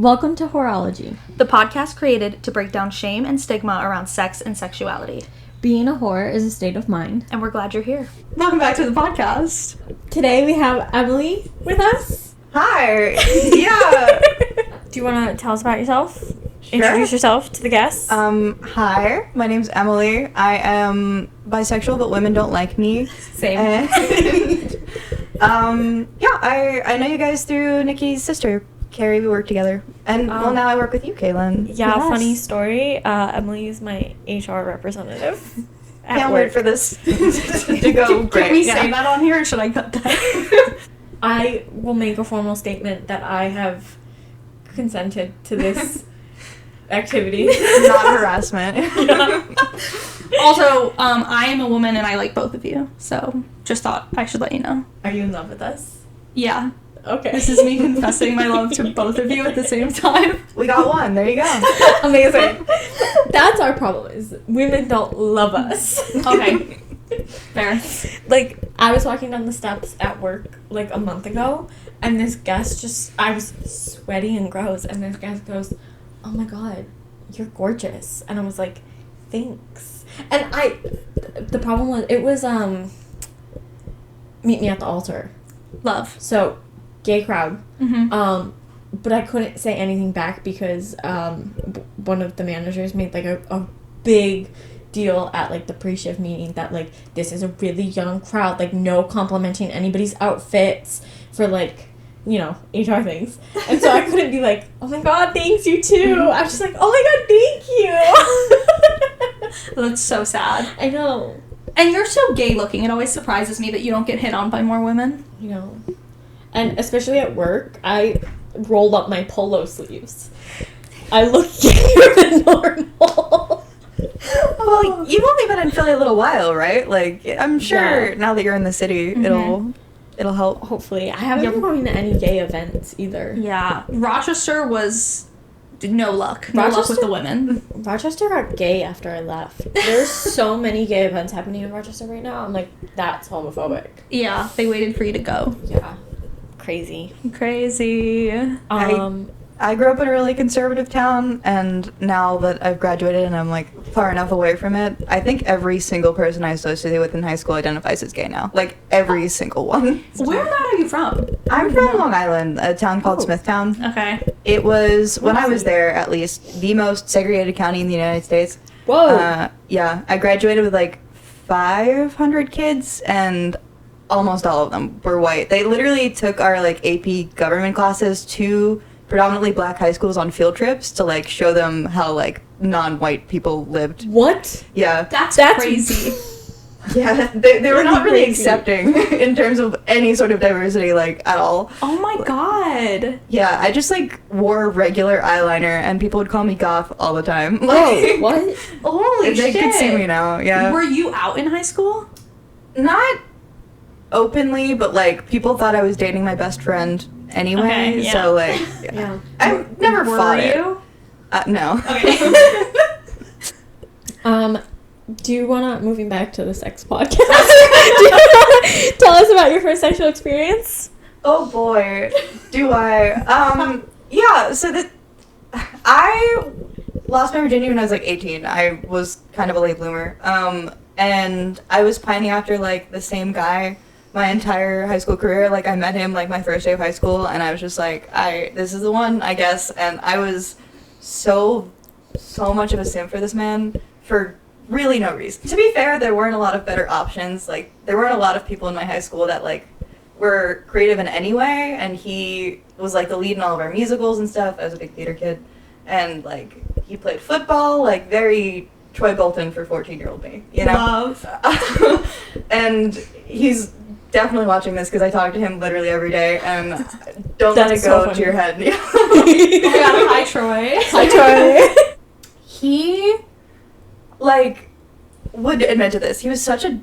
Welcome to Whoreology, the podcast created to break down shame and stigma around sex and sexuality. Being a whore is a state of mind. And we're glad you're here. Welcome back to the podcast. Today we have Emily with us. Hi. Yeah. Do you want to tell us about yourself? Sure. Introduce yourself to the guests. Hi. My name's Emily. I am bisexual, but women don't like me. Same. I know you guys through Nikki's sister, Carrie. We work together. And, now I work with you, Kaylin. Yeah, Yes. funny story. Emily is my HR representative. Can't wait for this to go great. Can we say that on here, or should I cut that? I will make a formal statement that I have consented to this activity. Not harassment. Also, I am a woman and I like both of you, so just thought I should let you know. Are you in love with us? Yeah. Okay. This is me confessing my love to both of you at the same time. We got one. There you go. Amazing. That's our problem, is women don't love us. Okay. Fair. Like, I was walking down the steps at work, like, a month ago, and this guest I was sweaty and gross, and this guest goes, "Oh my god, you're gorgeous." And I was like, "Thanks." And the problem was, it was, meet me at the altar. Love. So, gay crowd. Mm-hmm. But I couldn't say anything back because one of the managers made like a big deal at like the pre-shift meeting that like this is a really young crowd, like no complimenting anybody's outfits for like, you know, HR things. And so I couldn't be like, "Oh my god, thanks, you too." I was just like, "Oh my god, thank you." That's so sad. I know. And you're so gay looking. It always surprises me that you don't get hit on by more women. You know. And especially at work, I rolled up my polo sleeves. I look gayer than normal. Well, you've only been in Philly a little while, right? Like, I'm sure now that you're in the city, it'll help. Hopefully. I haven't been going to any gay events either. Yeah. Rochester was no luck. No luck with the women. Rochester got gay after I left. There's so many gay events happening in Rochester right now. I'm like, that's homophobic. Yeah. They waited for you to go. Yeah. Crazy. I grew up in a really conservative town, and now that I've graduated and I'm like far enough away from it, I think every single person I associated with in high school identifies as gay now. Like every single one. Where are you from? I'm from Long Island, a town called Smithtown. Okay. It was, when I was there at least, the most segregated county in the United States. Whoa. Yeah, I graduated with like 500 kids, and almost all of them were white. They literally took our like AP government classes to predominantly black high schools on field trips to like show them how like non-white people lived. What? Yeah. That's crazy. Yeah, they were not really crazy. accepting in terms of any sort of diversity, like, at all. Oh my god. Yeah, I just, like, wore regular eyeliner, and people would call me goth all the time. Oh, what? Holy They shit. could see me now, yeah. Were you out in high school? Not openly, but, like, people thought I was dating my best friend anyway, Okay, yeah. so, like, Yeah. I've never fought Were it. you? No. Okay. Do you want to, moving back to the sex podcast, do you want to tell us about your first sexual experience? Oh boy, do I? Yeah, so I lost my virginity when I was like 18. I was kind of a late bloomer. And I was pining after like the same guy my entire high school career. Like I met him like my first day of high school, and I was just like, this is the one, I guess. And I was so much of a simp for this man for really no reason. To be fair, there weren't a lot of better options. Like, there weren't a lot of people in my high school that, like, were creative in any way, and he was, like, the lead in all of our musicals and stuff. I was a big theater kid. And, like, he played football, like, very Troy Bolton for 14-year-old me, you know? Love. And he's definitely watching this because I talk to him literally every day, and don't let it That's so go to your head. Oh my god, hi Troy. Hi, Troy. He, like, would admit to this. He was such a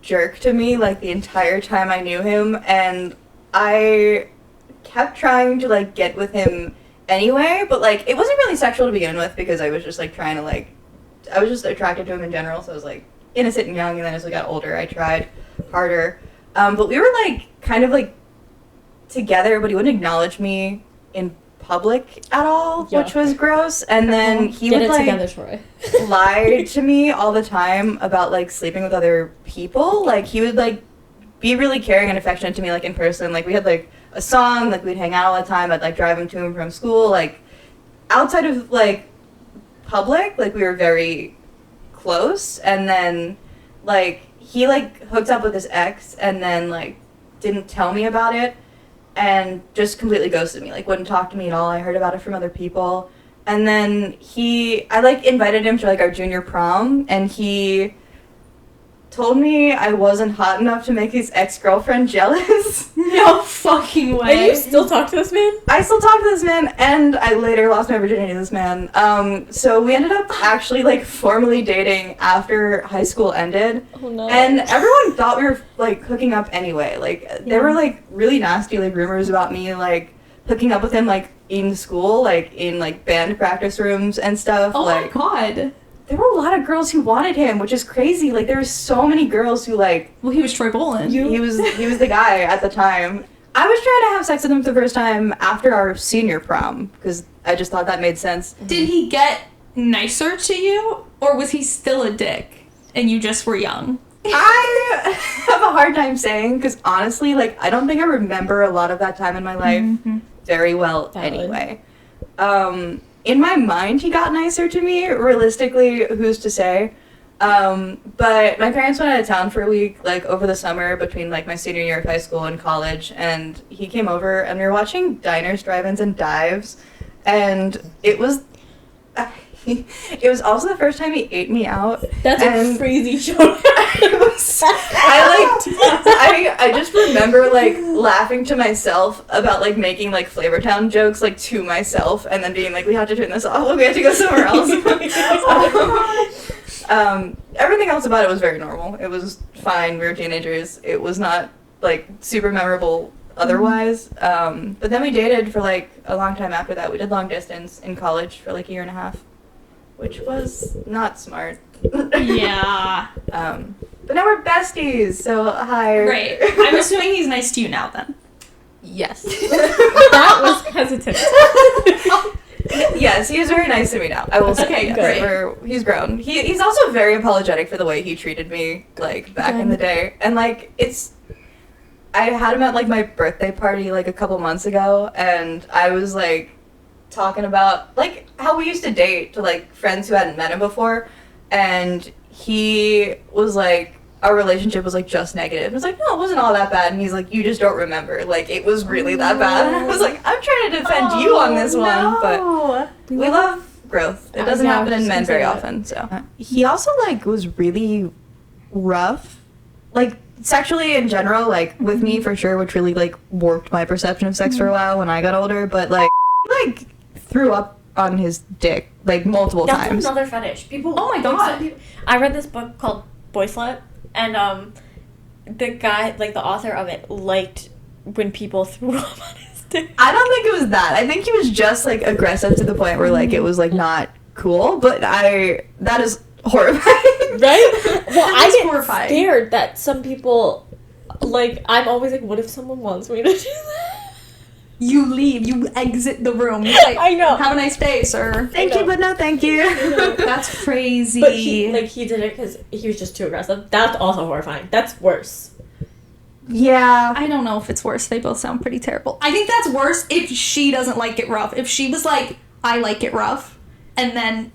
jerk to me, like, the entire time I knew him, and I kept trying to, like, get with him anyway, but, like, it wasn't really sexual to begin with because I was just, like, trying to, like, I was just attracted to him in general, so I was, like, innocent and young, and then as we got older, I tried harder. But we were, like, kind of, like, together, but he wouldn't acknowledge me in public at all, Yeah. which was gross. And then he Get would it like together, Troy. lie to me all the time about like sleeping with other people. Like he would like be really caring and affectionate to me, like in person. Like we had like a song, like we'd hang out all the time. I'd like drive him to and from school. Like outside of like public, like we were very close. And then like he like hooked up with his ex and then like didn't tell me about it and just completely ghosted me, like wouldn't talk to me at all. I heard about it from other people. And then I like invited him to like our junior prom, and he told me I wasn't hot enough to make his ex-girlfriend jealous. No fucking way. And you still talk to this man? I still talk to this man, and I later lost my virginity to this man. So we ended up actually like formally dating after high school ended. Oh no. And everyone thought we were like hooking up anyway. Like there were like really nasty like rumors about me like hooking up with him like in school, like in like band practice rooms and stuff. Oh like my god. there were a lot of girls who wanted him, which is crazy. Like there were so many girls who like Well, he was Troy Bolin. he was the guy at the time. I was trying to have sex with him for the first time after our senior prom because I just thought that made sense. Did he get nicer to you, or was he still a dick and you just were young? I have a hard time saying because honestly, like I don't think I remember a lot of that time in my life very well Valid. anyway. In my mind, he got nicer to me. Realistically, who's to say? But my parents went out of town for a week, like over the summer between like my senior year of high school and college, and he came over and we were watching diners, drive-ins, and dives, and it was also the first time he ate me out. That's and a crazy show. I just remember like laughing to myself about like making like Flavortown jokes like to myself and then being like, we have to turn this off, we have to go somewhere else. Everything else about it was very normal. It was fine. We were teenagers. It was not like super memorable otherwise. But then we dated for like a long time after that. We did long distance in college for like a year and a half, which was not smart. Yeah. But now we're besties, so hi. Great. I'm assuming he's nice to you now then. Yes. That was hesitant. Yes, he is very nice to me now. I will say. Okay, Yes, great. he's grown. He's also very apologetic for the way he treated me, like back in the day, and like I had him at like my birthday party like a couple months ago, and I was like talking about like how we used to date to like friends who hadn't met him before, and he was like, our relationship was like just negative. I was like, no, it wasn't all that bad. And he's like, you just don't remember. Like it was really that bad. And I was like, I'm trying to defend you on this one, but we love growth. It doesn't happen in men very often. So he also like was really rough, like sexually in general, like with me for sure, which really like warped my perception of sex for a while when I got older. But like threw up on his dick like multiple That's times. another fetish. People. Oh my like, God. some people- I read this book called Boy Slut, and the guy, like the author of it, liked when people threw up on his dick. I don't think it was that. I think he was just like aggressive to the point where like it was like not cool. But that is horrifying. Right? Well, I That's get horrifying. scared that some people, like, I'm always like, what if someone wants me to do that? You leave. You exit the room. You're like, I know. Have a nice day, sir. Thank you, but no thank you. That's crazy. But he did it because he was just too aggressive. That's also horrifying. That's worse. Yeah. I don't know if it's worse. They both sound pretty terrible. I think that's worse if she doesn't like it rough. If she was like, I like it rough, and then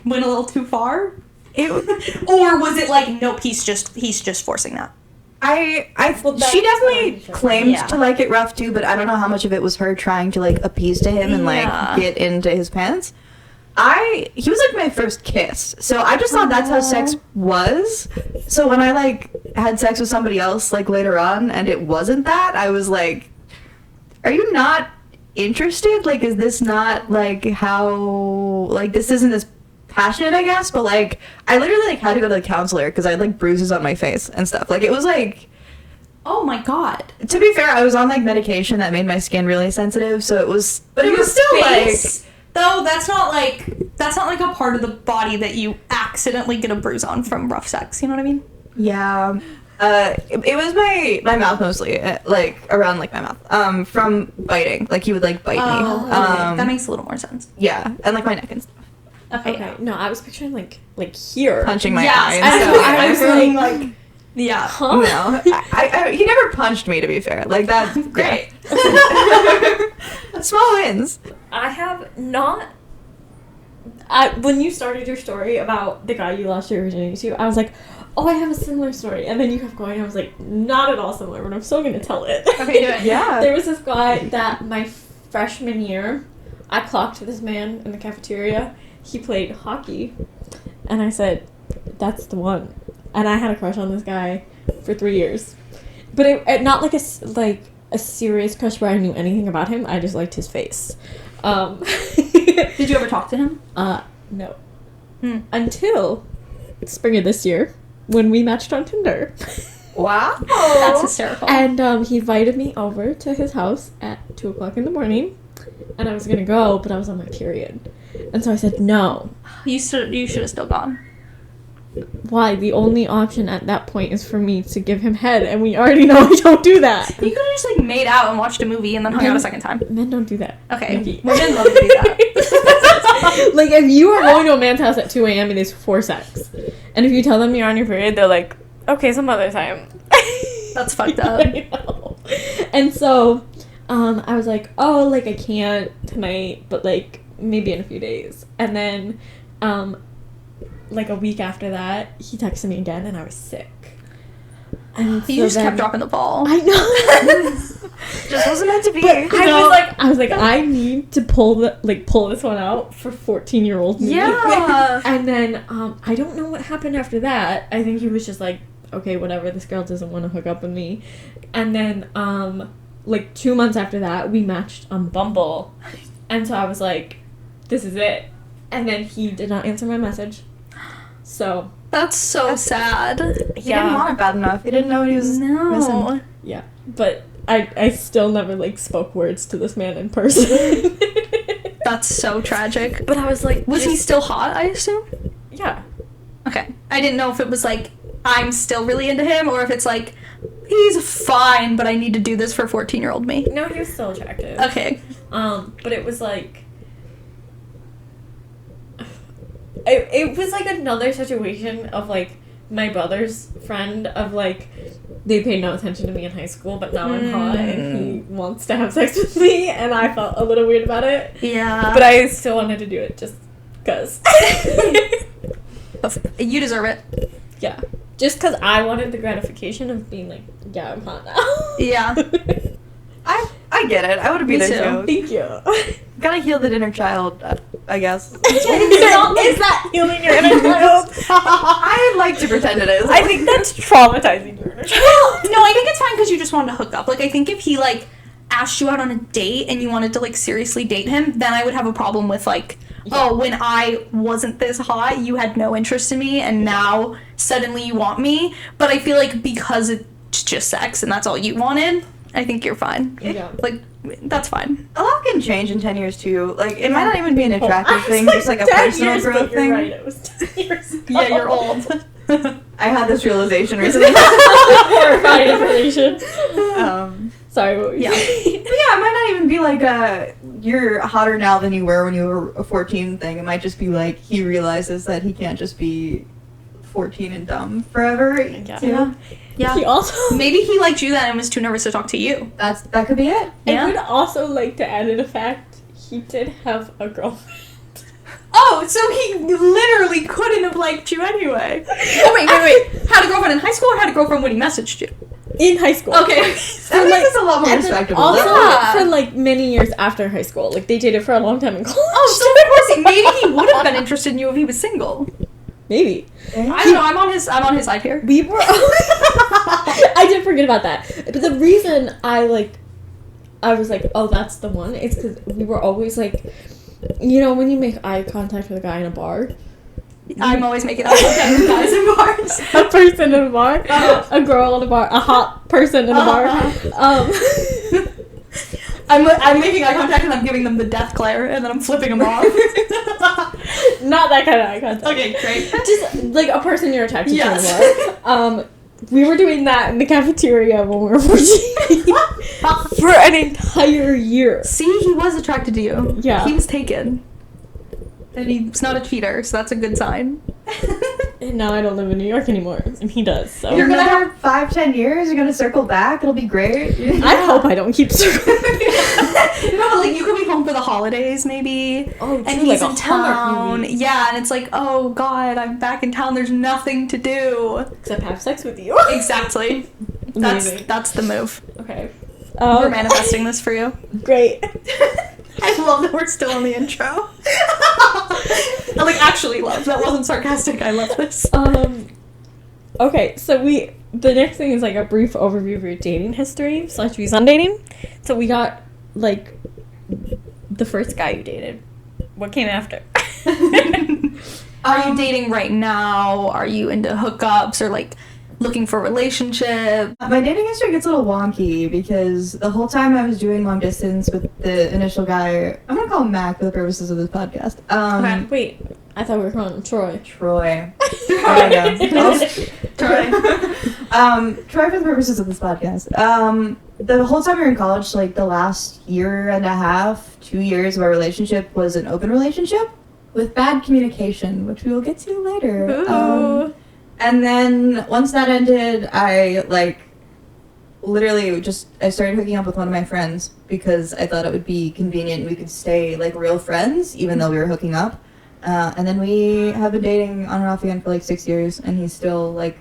went a little too far. Or was it like, nope, he's just forcing that. Well, She definitely that's claimed Yeah. to like it rough too, but I don't know how much of it was her trying to like appease to him and Yeah. like get into his pants. He was like my first kiss, so I just thought that's how sex was. So when I like had sex with somebody else like later on and it wasn't that, I was like, are you not interested? Like, is this not like how, like, this isn't as passionate, I guess, but like I literally like had to go to the counselor because I had like bruises on my face and stuff. Like it was like, Oh my god. to be fair, I was on like medication that made my skin really sensitive, so it was, but it was still Face, though, that's not like a part of the body that you accidentally get a bruise on from rough sex. You know what I mean? like, yeah. It was my mouth mostly, like around like my mouth, from biting. Like he would like bite me. Oh, okay. That makes a little more sense. Yeah, and like my neck and stuff. Okay. No, I was picturing like here. Punching my Yes, eye and I stuff. was- I was I- like, Yeah. huh? No, he never punched me. To be fair, like that's Great. Small wins. I have not. When you started your story about the guy you lost your virginity to, I was like, oh, I have a similar story. And then you kept going. I was like, not at all similar, but I'm still going to tell it. Okay, do it. Yeah. There was this guy that my freshman year, I clocked this man in the cafeteria. He played hockey. And I said, that's the one. And I had a crush on this guy for 3 years. But it not like a serious crush where I knew anything about him. I just liked his face. Did you ever talk to him? No. Hmm. Until spring of this year, when we matched on Tinder. Wow. That's hysterical. And he invited me over to his house at 2 o'clock in the morning. And I was going to go, but I was on my period. And so I said no. You should have still gone. Why? The only option at that point is for me to give him head, and we already know I don't do that. You could have just like made out and watched a movie and then hung out a second time. Men don't do that. Okay. Nikki. Women love to do that. Like, if you are going to a man's house at 2 a.m., it is for sex. And if you tell them you're on your period, they're like, okay, some other time. That's fucked up. I know. And so, I was like, oh, like, I can't tonight, but, like, maybe in a few days. And then, like, a week after that, he texted me again, and I was sick. And You just kept dropping the ball. I know. Just wasn't meant to be. But I was like, I need to pull this one out for 14-year-old me. Yeah. And then I don't know what happened after that. I think he was just like, okay, whatever, this girl doesn't want to hook up with me. And then like 2 months after that, we matched on Bumble. And so I was like, this is it. And then he did not answer my message. So That's so sad. He didn't want it bad enough. He didn't know what he was missing. No. yeah, but I still never like spoke words to this man in person. That's so tragic. But I was like, Was he still hot, I assume? Yeah. Okay. I didn't know if it was like, I'm still really into him, or if it's like, he's fine, but I need to do this for 14-year-old me. No, he was still attractive. Okay. But it was like it was like another situation of like my brother's friend of like they paid no attention to me in high school, but now I'm hot and he wants to have sex with me, and I felt a little weird about it. Yeah. But I still wanted to do it just because. You deserve it. Yeah. Just because I wanted the gratification of being like, yeah, I'm hot now. Yeah. I get it. I would have been Me there too. too. Thank you. Gotta heal the inner child, I guess. Is that healing your inner child? I like to pretend it is. I think that's traumatizing your inner child. No, I think it's fine because you just wanted to hook up. Like, I think if he, like, asked you out on a date and you wanted to, like, seriously date him, then I would have a problem with, like, oh, when I wasn't this hot, you had no interest in me, and now suddenly you want me. But I feel like because it's just sex and that's all you wanted, I think you're fine. Yeah. Like, that's fine. A lot can change in 10 years too. Like, it might not even be an attractive I thing, was just like a 10 personal years, growth but you're thing. Right, it was 10 years ago. Yeah, you're old. I had this realization recently. Horrifying information. Sorry, what were you Yeah. saying? But yeah, it might not even be like you're hotter now than you were when you were a 14 thing. It might just be like he realizes that he can't just be 14 and dumb forever. Yeah. too. Yeah. He also... Maybe he liked you then and was too nervous to talk to you. That could be it. Yeah. I would also like to add in a fact, he did have a girlfriend. Oh, so he literally couldn't have liked you anyway. Oh, wait. Had a girlfriend in high school or had a girlfriend when he messaged you? In high school. Okay. That makes it a lot more And then respectable. also Yeah. for like many years after high school. Like they dated for a long time in college. Oh, so of course, maybe he would have been interested in you if he was single. Maybe. I don't know. I'm on his side here. We were I did forget about that. But the reason I was like, oh, that's the one, it's because we were always like, you know, when you make eye contact with a guy in a bar, I'm always making eye contact with guys in bars. a person in a bar, a girl in a bar, a hot person in a bar. I'm making eye contact and I'm giving them the death glare and then I'm flipping them off. Not that kind of eye contact. Okay, great. Just like a person you're attracted Yes. to in a bar. We were doing that in the cafeteria when we were 14 for an entire year. See, he was attracted to you. Yeah. He was taken. And he's not a cheater, so that's a good sign. And now I don't live in New York anymore, and he does. So You're gonna have 5-10 years. You're gonna circle back. It'll be great. I hope I don't keep circling. You know, like, you could be home for the holidays, maybe. Oh, and true, he's like in a Hallmark town. movie. Yeah, and it's like, oh god, I'm back in town. There's nothing to do. Except have sex with you. Exactly. Amazing. That's the move. Okay. We're manifesting this for you. Great. I love that we're still on the intro. I like actually love. That wasn't sarcastic. I love this. Okay, so the next thing is like a brief overview of your dating history / views on dating. So we got like the first guy you dated. What came after? Are you dating right now? Are you into hookups or like looking for a relationship? My dating history gets a little wonky because the whole time I was doing long distance with the initial guy, I'm gonna call him Mac for the purposes of this podcast. Okay. Wait, I thought we were calling him Troy. Troy. There we go. Troy. Troy for the purposes of this podcast. The whole time we were in college, like the last year and a half, 2 years of our relationship was an open relationship with bad communication, which we will get to later. Ooh. And then once that ended, I I started hooking up with one of my friends because I thought it would be convenient and we could stay like real friends even though we were hooking up. And then we have been dating on and off again for like 6 years, and he's still like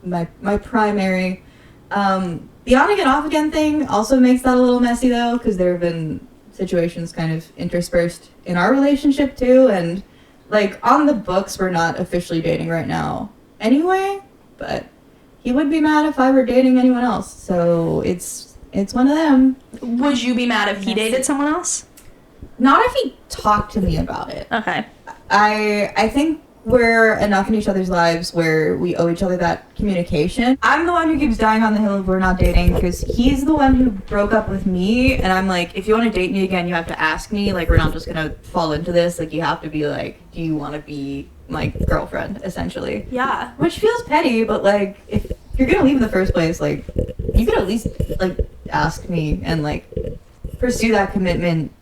my primary. The on again off again thing also makes that a little messy though, because there have been situations kind of interspersed in our relationship too, and like on the books we're not officially dating right now anyway, but he would be mad if I were dating anyone else, so it's one of them. Would you be mad if he dated someone else? Not if he talked to me about it. Okay. I think we're enough in each other's lives where we owe each other that communication. I'm the one who keeps dying on the hill of we're not dating because he's the one who broke up with me, and I'm like, if you want to date me again, you have to ask me. Like, we're not just gonna fall into this. Like, you have to be like, do you want to be my girlfriend, essentially? Yeah. Which feels petty, but like, if you're gonna leave in the first place, like, you could at least like ask me and like pursue that commitment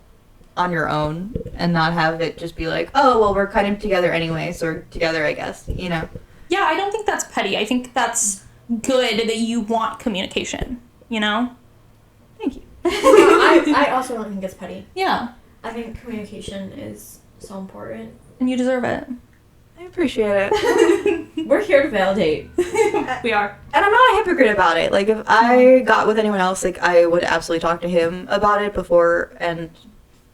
on your own and not have it just be like, oh, well, we're kind of together anyway, so we're together, I guess, you know? Yeah, I don't think that's petty. I think that's good that you want communication, you know? Thank you. I also don't think it's petty. Yeah. I think communication is so important. And you deserve it. I appreciate it. We're here to validate. We are. And I'm not a hypocrite about it. Like, if I got with anyone else, like, I would absolutely talk to him about it before, and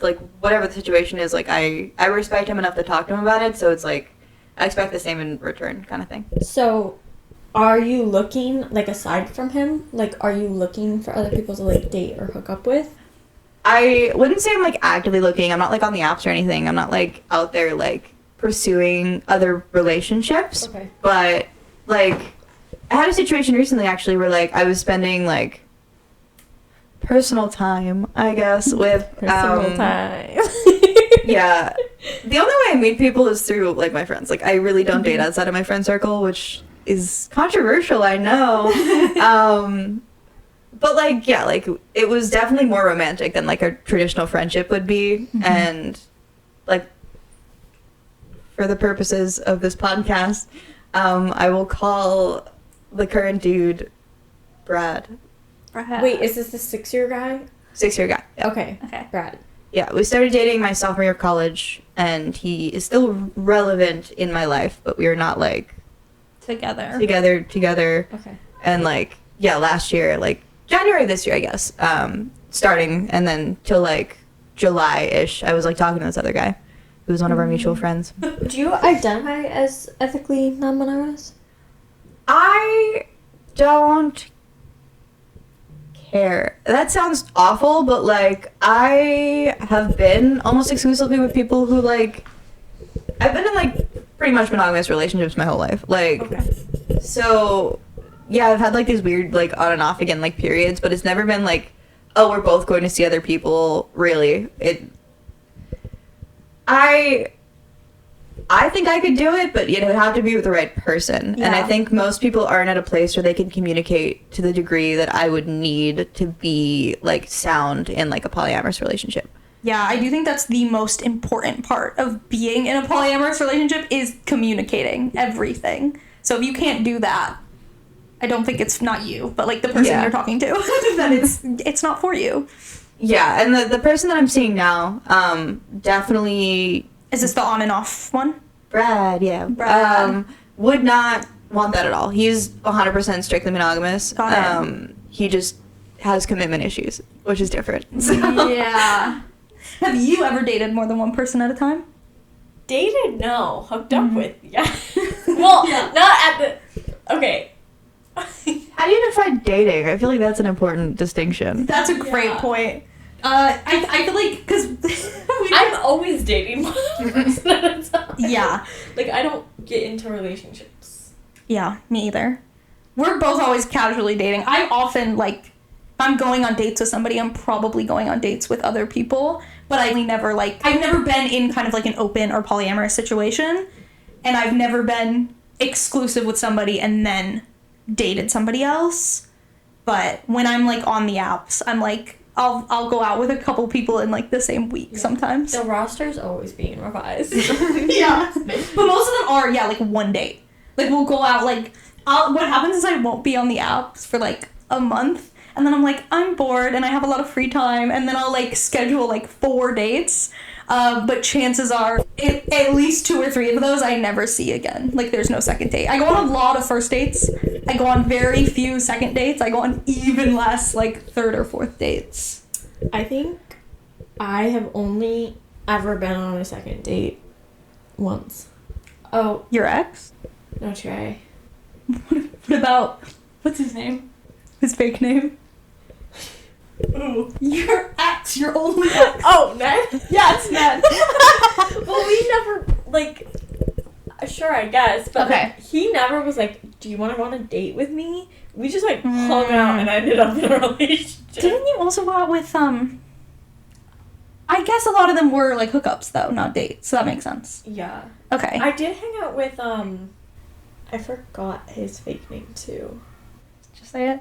like, whatever the situation is, like, I respect him enough to talk to him about it, so it's like, I expect the same in return, kind of thing. So, are you looking, like, aside from him, like, are you looking for other people to, like, date or hook up with? I wouldn't say I'm, like, actively looking. I'm not, like, on the apps or anything. I'm not, like, out there, like, pursuing other relationships. Okay. But, like, I had a situation recently, actually, where, like, I was spending, like, personal time, I guess, with Personal time. yeah, the only way I meet people is through like my friends. Like, I really don't date outside of my friend circle, which is controversial, I know. But like, yeah, like, it was definitely more romantic than like a traditional friendship would be. And like, for the purposes of this podcast, I will call the current dude Brad. Wait, is this the 6-year guy? 6-year guy. Yeah. Okay. Okay. Brad. Yeah, we started dating my sophomore year of college, and he is still relevant in my life, but we are not like Together. together. Okay. And like, yeah, last year, like January this year, I guess, starting, and then till like July-ish, I was like talking to this other guy who was one of our mutual friends. Do you identify as ethically non-monogamous? I don't care. That sounds awful, but like, I have been almost exclusively with people who like, I've been in like pretty much monogamous relationships my whole life. Like, so yeah, I've had like these weird like on and off again like periods, but it's never been like, oh, we're both going to see other people. Really, I think I could do it, but it would have to be with the right person. And I Yeah. think most people aren't at a place where they can communicate to the degree that I would need to be like sound in like a polyamorous relationship. Yeah, I do think that's the most important part of being in a polyamorous relationship is communicating everything. So if you can't do that, I don't think it's not you, but like the person Yeah. you're talking to, then it's not for you. Yeah, and the person that I'm seeing now, definitely Is this the on and off one? Brad, yeah. Brad. Would not want that at all. He's 100% strictly monogamous. Got it. He just has commitment issues, which is different. So. Yeah. Have you ever dated more than one person at a time? Dated? No. Hooked up with? Yeah. Well, not at the... Okay. How do you define dating? I feel like that's an important distinction. That's a great Yeah. point. I feel like, because... I'm always dating one person at a time. Yeah. Like, I don't get into relationships. Yeah, me either. We're both always casually dating. I often, like, if I'm going on dates with somebody, I'm probably going on dates with other people. But I've never been in kind of like an open or polyamorous situation. And I've never been exclusive with somebody and then dated somebody else. But when I'm, like, on the apps, I'm, like, I'll go out with a couple people in, like, the same week sometimes. The roster's always being revised. Yeah. But most of them are, like, one date. Like, we'll go out, like, what happens is I won't be on the apps for, like, a month. And then I'm like, I'm bored and I have a lot of free time. And then I'll, like, schedule, like, 4 dates. But chances are, at least 2 or 3 of those I never see again. Like, there's no second date. I go on a lot of first dates. I go on very few second dates. I go on even less, like, 3rd or 4th dates. I think I have only ever been on a second date once. Oh, Your ex? no try. What about, what's his name? His fake name? Ooh. Your ex, your only ex. Oh, Ned? Yeah, it's Ned. Well, we never, like, sure, I guess, but Okay. like, he never was like, do you want to go on a date with me? We just, like, hung out and ended up in a relationship. Didn't you also go out with, I guess a lot of them were, like, hookups, though, not dates, so that makes sense. Yeah. Okay. I did hang out with, I forgot his fake name, too. Just say it.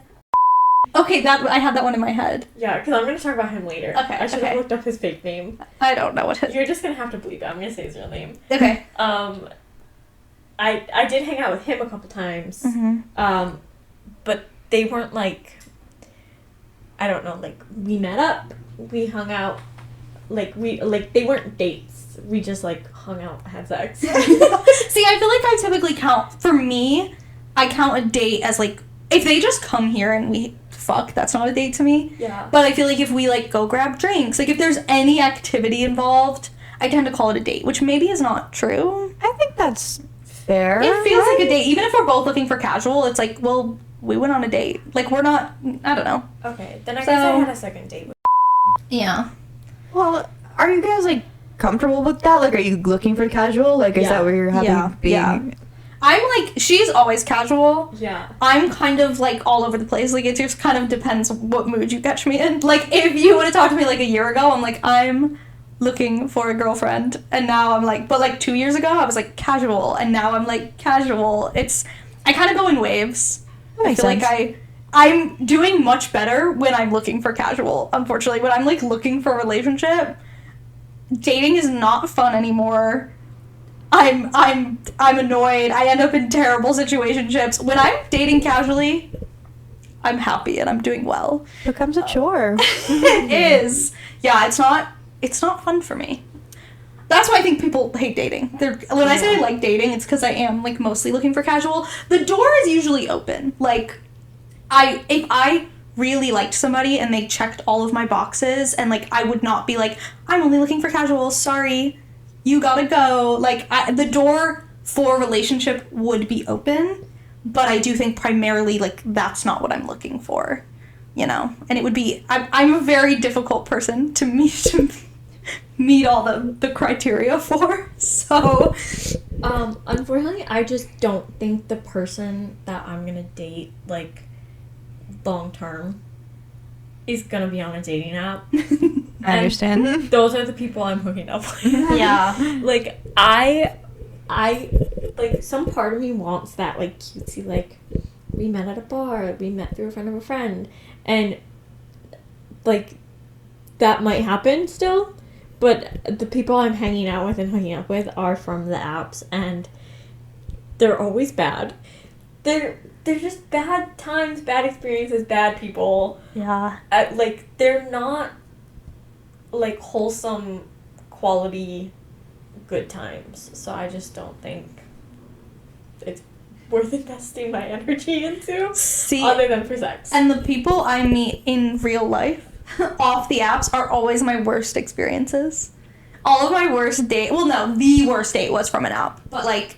Okay, I had that one in my head. Yeah, because I'm going to talk about him later. Okay, I should okay. have looked up his fake name. I don't know what it is. You're just going to have to believe it. I'm going to say his real name. Okay. I did hang out with him a couple times. Mm-hmm. But they weren't like, I don't know, like, we met up, we hung out, they weren't dates. We just, like, hung out, had sex. See, I feel like I typically for me, I count a date as, like, if they just come here and we fuck, that's not a date to me. Yeah. But I feel like if we, like, go grab drinks, like, if there's any activity involved, I tend to call it a date, which maybe is not true. I think that's fair. It feels right? like a date. Even if we're both looking for casual, it's like, well, we went on a date. Like, we're not, I don't know. Okay, then I So- guess I had a second date with Yeah. Well, are you guys like comfortable with that? Like, are you looking for casual? Like, is Yeah. that where you're happy Yeah. being? Yeah. I'm like, she's always casual. Yeah. I'm kind of like all over the place. Like, it just kind of depends what mood you catch me in. Like, if you would have talked to me like a year ago, I'm like, I'm looking for a girlfriend. And now I'm like, but like 2 years ago, I was like casual. And now I'm like casual. I kind of go in waves. That makes I feel sense. like I'm doing much better when I'm looking for casual, unfortunately. When I'm like looking for a relationship, dating is not fun anymore. I'm annoyed. I end up in terrible situationships. When I'm dating casually, I'm happy and I'm doing well. Becomes a chore. It is. Yeah, it's not fun for me. That's why I think people hate dating. When I say I like dating, it's because I am like mostly looking for casual. The door is usually open. Like, if I really liked somebody and they checked all of my boxes, and like I would not be like, I'm only looking for casual, sorry, you gotta go. Like, the door for a relationship would be open, but I do think primarily like that's not what I'm looking for, you know. And it would be I'm a very difficult person to meet all the criteria for. So unfortunately, I just don't think the person that I'm gonna date, like, long term is gonna be on a dating app. I understand. Those are the people I'm hooking up with. yeah. Like, I some part of me wants that, like, cutesy, like, we met at a bar, we met through a friend of a friend, and, like, that might happen still, but the people I'm hanging out with and hooking up with are from the apps, and they're always bad. They're just bad times, bad experiences, bad people. Yeah. Like, they're not, like, wholesome, quality, good times. So I just don't think it's worth investing my energy into, other than for sex. And the people I meet in real life off the apps are always my worst experiences. All of my worst date, well, no, the worst date was from an app. But, like,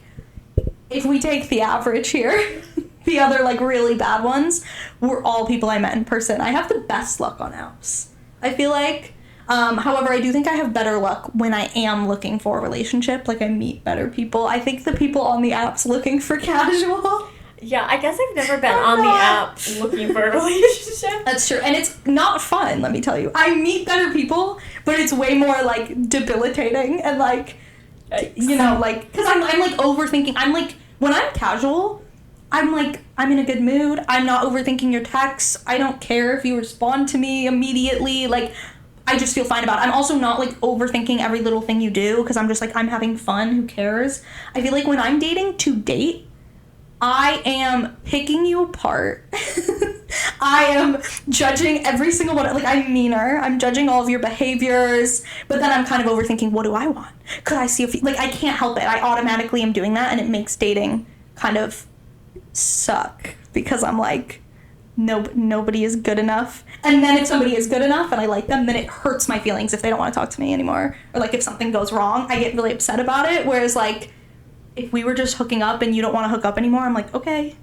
if we take the average here, the other, like, really bad ones were all people I met in person. I have the best luck on apps, I feel like. However, I do think I have better luck when I am looking for a relationship. Like, I meet better people. I think the people on the apps looking for casual. Yeah, I guess I've never been on the app looking for a relationship. That's true. And it's not fun, let me tell you. I meet better people, but it's way more, like, debilitating and, like, you know, like, because I'm like, overthinking. I'm, like, when I'm casual, I'm, like, I'm in a good mood. I'm not overthinking your texts. I don't care if you respond to me immediately. Like, I just feel fine about it. I'm also not, like, overthinking every little thing you do, because I'm just, like, I'm having fun. Who cares? I feel like when I'm dating to date, I am picking you apart. I am judging every single one. Like, I'm meaner. I'm judging all of your behaviors. But then I'm kind of overthinking, what do I want? Could I see if... Like, I can't help it. I automatically am doing that, and it makes dating kind of suck. Because I'm like, nobody is good enough. And then if somebody is good enough and I like them, then it hurts my feelings if they don't want to talk to me anymore. Or, like, if something goes wrong, I get really upset about it. Whereas, like, if we were just hooking up and you don't want to hook up anymore, I'm like, okay,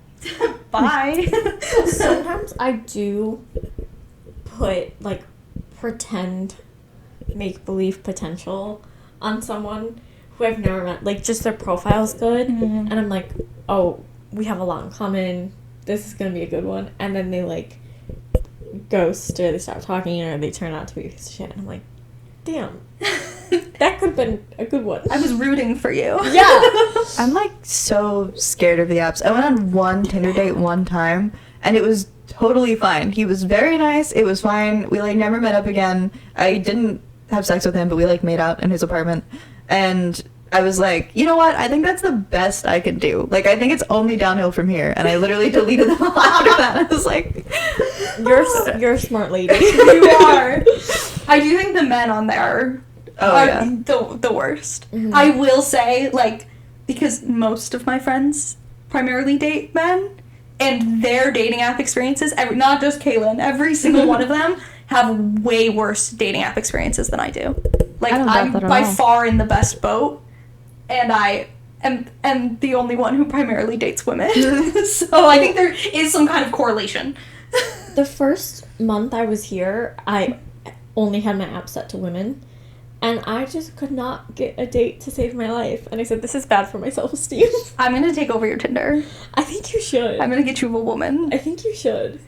bye. Sometimes I do put, like, pretend make-believe potential on someone who I've never met. Like, just their profile's good, and I'm like, oh, we have a lot in common. This is going to be a good one. And then they, like, ghost, or they stop talking, or they turn out to be a piece of shit. And I'm like, damn. That could have been a good one. I was rooting for you. Yeah. I'm like so scared of the apps. I went on one Tinder date one time, and it was totally fine. He was very nice. It was fine. We, like, never met up again. I didn't have sex with him, but we, like, made out in his apartment. And I was like, you know what? I think that's the best I can do. Like, I think it's only downhill from here. And I literally deleted them all after that. I was like, You're a smart lady. You are. I do think the men on there are yeah. the worst. Mm-hmm. I will say, like, because most of my friends primarily date men, and their dating app experiences, not just Kaylin, every single one of them have way worse dating app experiences than I do. Like, I don't doubt I'm that at by all. far in the best boat, and I am the only one who primarily dates women. So I think there is some kind of correlation. The first month I was here, I only had my app set to women, and I just could not get a date to save my life. And I said, this is bad for my self-esteem. I'm gonna take over your Tinder. I think you should. I'm gonna get you a woman. I think you should.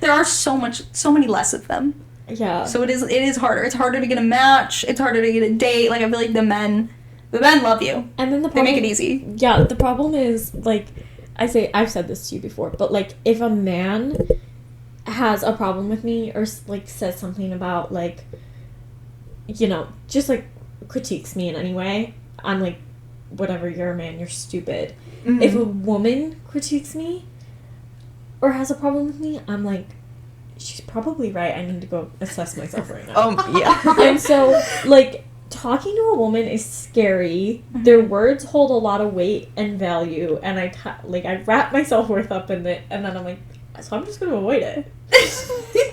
There are so many less of them. Yeah. So it is harder. It's harder to get a match. It's harder to get a date. Like, I feel like the men love you. And then the They problem, make it easy. Yeah, the problem is, like, I've said this to you before, but, like, if a man has a problem with me or, like, says something about, like, you know, just, like, critiques me in any way, I'm like, whatever, you're a man, you're stupid. Mm-hmm. If a woman critiques me or has a problem with me, I'm like, she's probably right. I need to go assess myself right now. Yeah. And so, like, talking to a woman is scary. Their words hold a lot of weight and value, and I wrap my self-worth up in it, and then I'm like, so I'm just going to avoid it.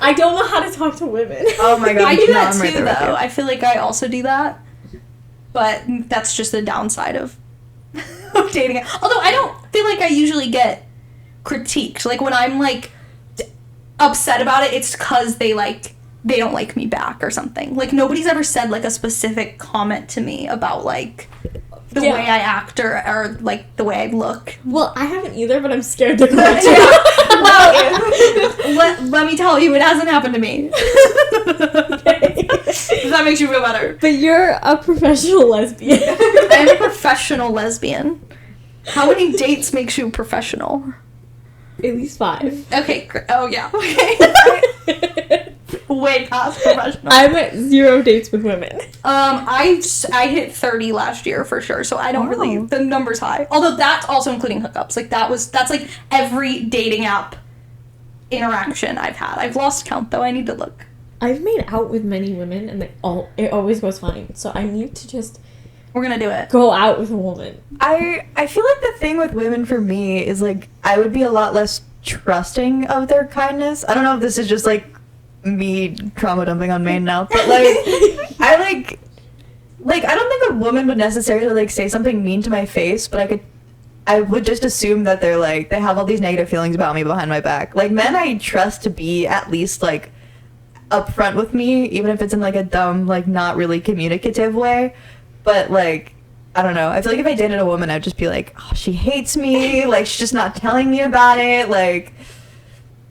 I don't know how to talk to women. Oh my god. I do that I'm right too, there with though. you. I feel like I also do that. But that's just the downside of dating. Although I don't feel like I usually get critiqued. Like, when I'm, like, upset about it, it's because they don't like me back or something. Like, nobody's ever said, like, a specific comment to me about, like, the Yeah. way I act or like, the way I look. Well, I haven't either, but I'm scared to go Yeah. to. Well, let me tell you, it hasn't happened to me. If that makes you feel better. But you're a professional lesbian. I'm a professional lesbian. How many dates makes you professional? At least 5. Okay, oh yeah, okay. Way past professional. I'm at 0 dates with women. I hit 30 last year for sure, so I don't really, the number's high. Although that's also including hookups. Like that's like every dating app interaction I've had. I've lost count though, I need to look. I've made out with many women and it always goes fine. So I need to just We're gonna do it. go out with a woman. I feel like the thing with women for me is like I would be a lot less trusting of their kindness. I don't know if this is just like me trauma dumping on Maine now, but like I I don't think a woman would necessarily like say something mean to my face, but I would just assume that they're like they have all these negative feelings about me behind my back. Like men I trust to be at least like upfront with me, even if it's in like a dumb, like not really communicative way. But like I don't know. I feel like if I dated a woman, I'd just be like, oh, she hates me. Like she's just not telling me about it. Like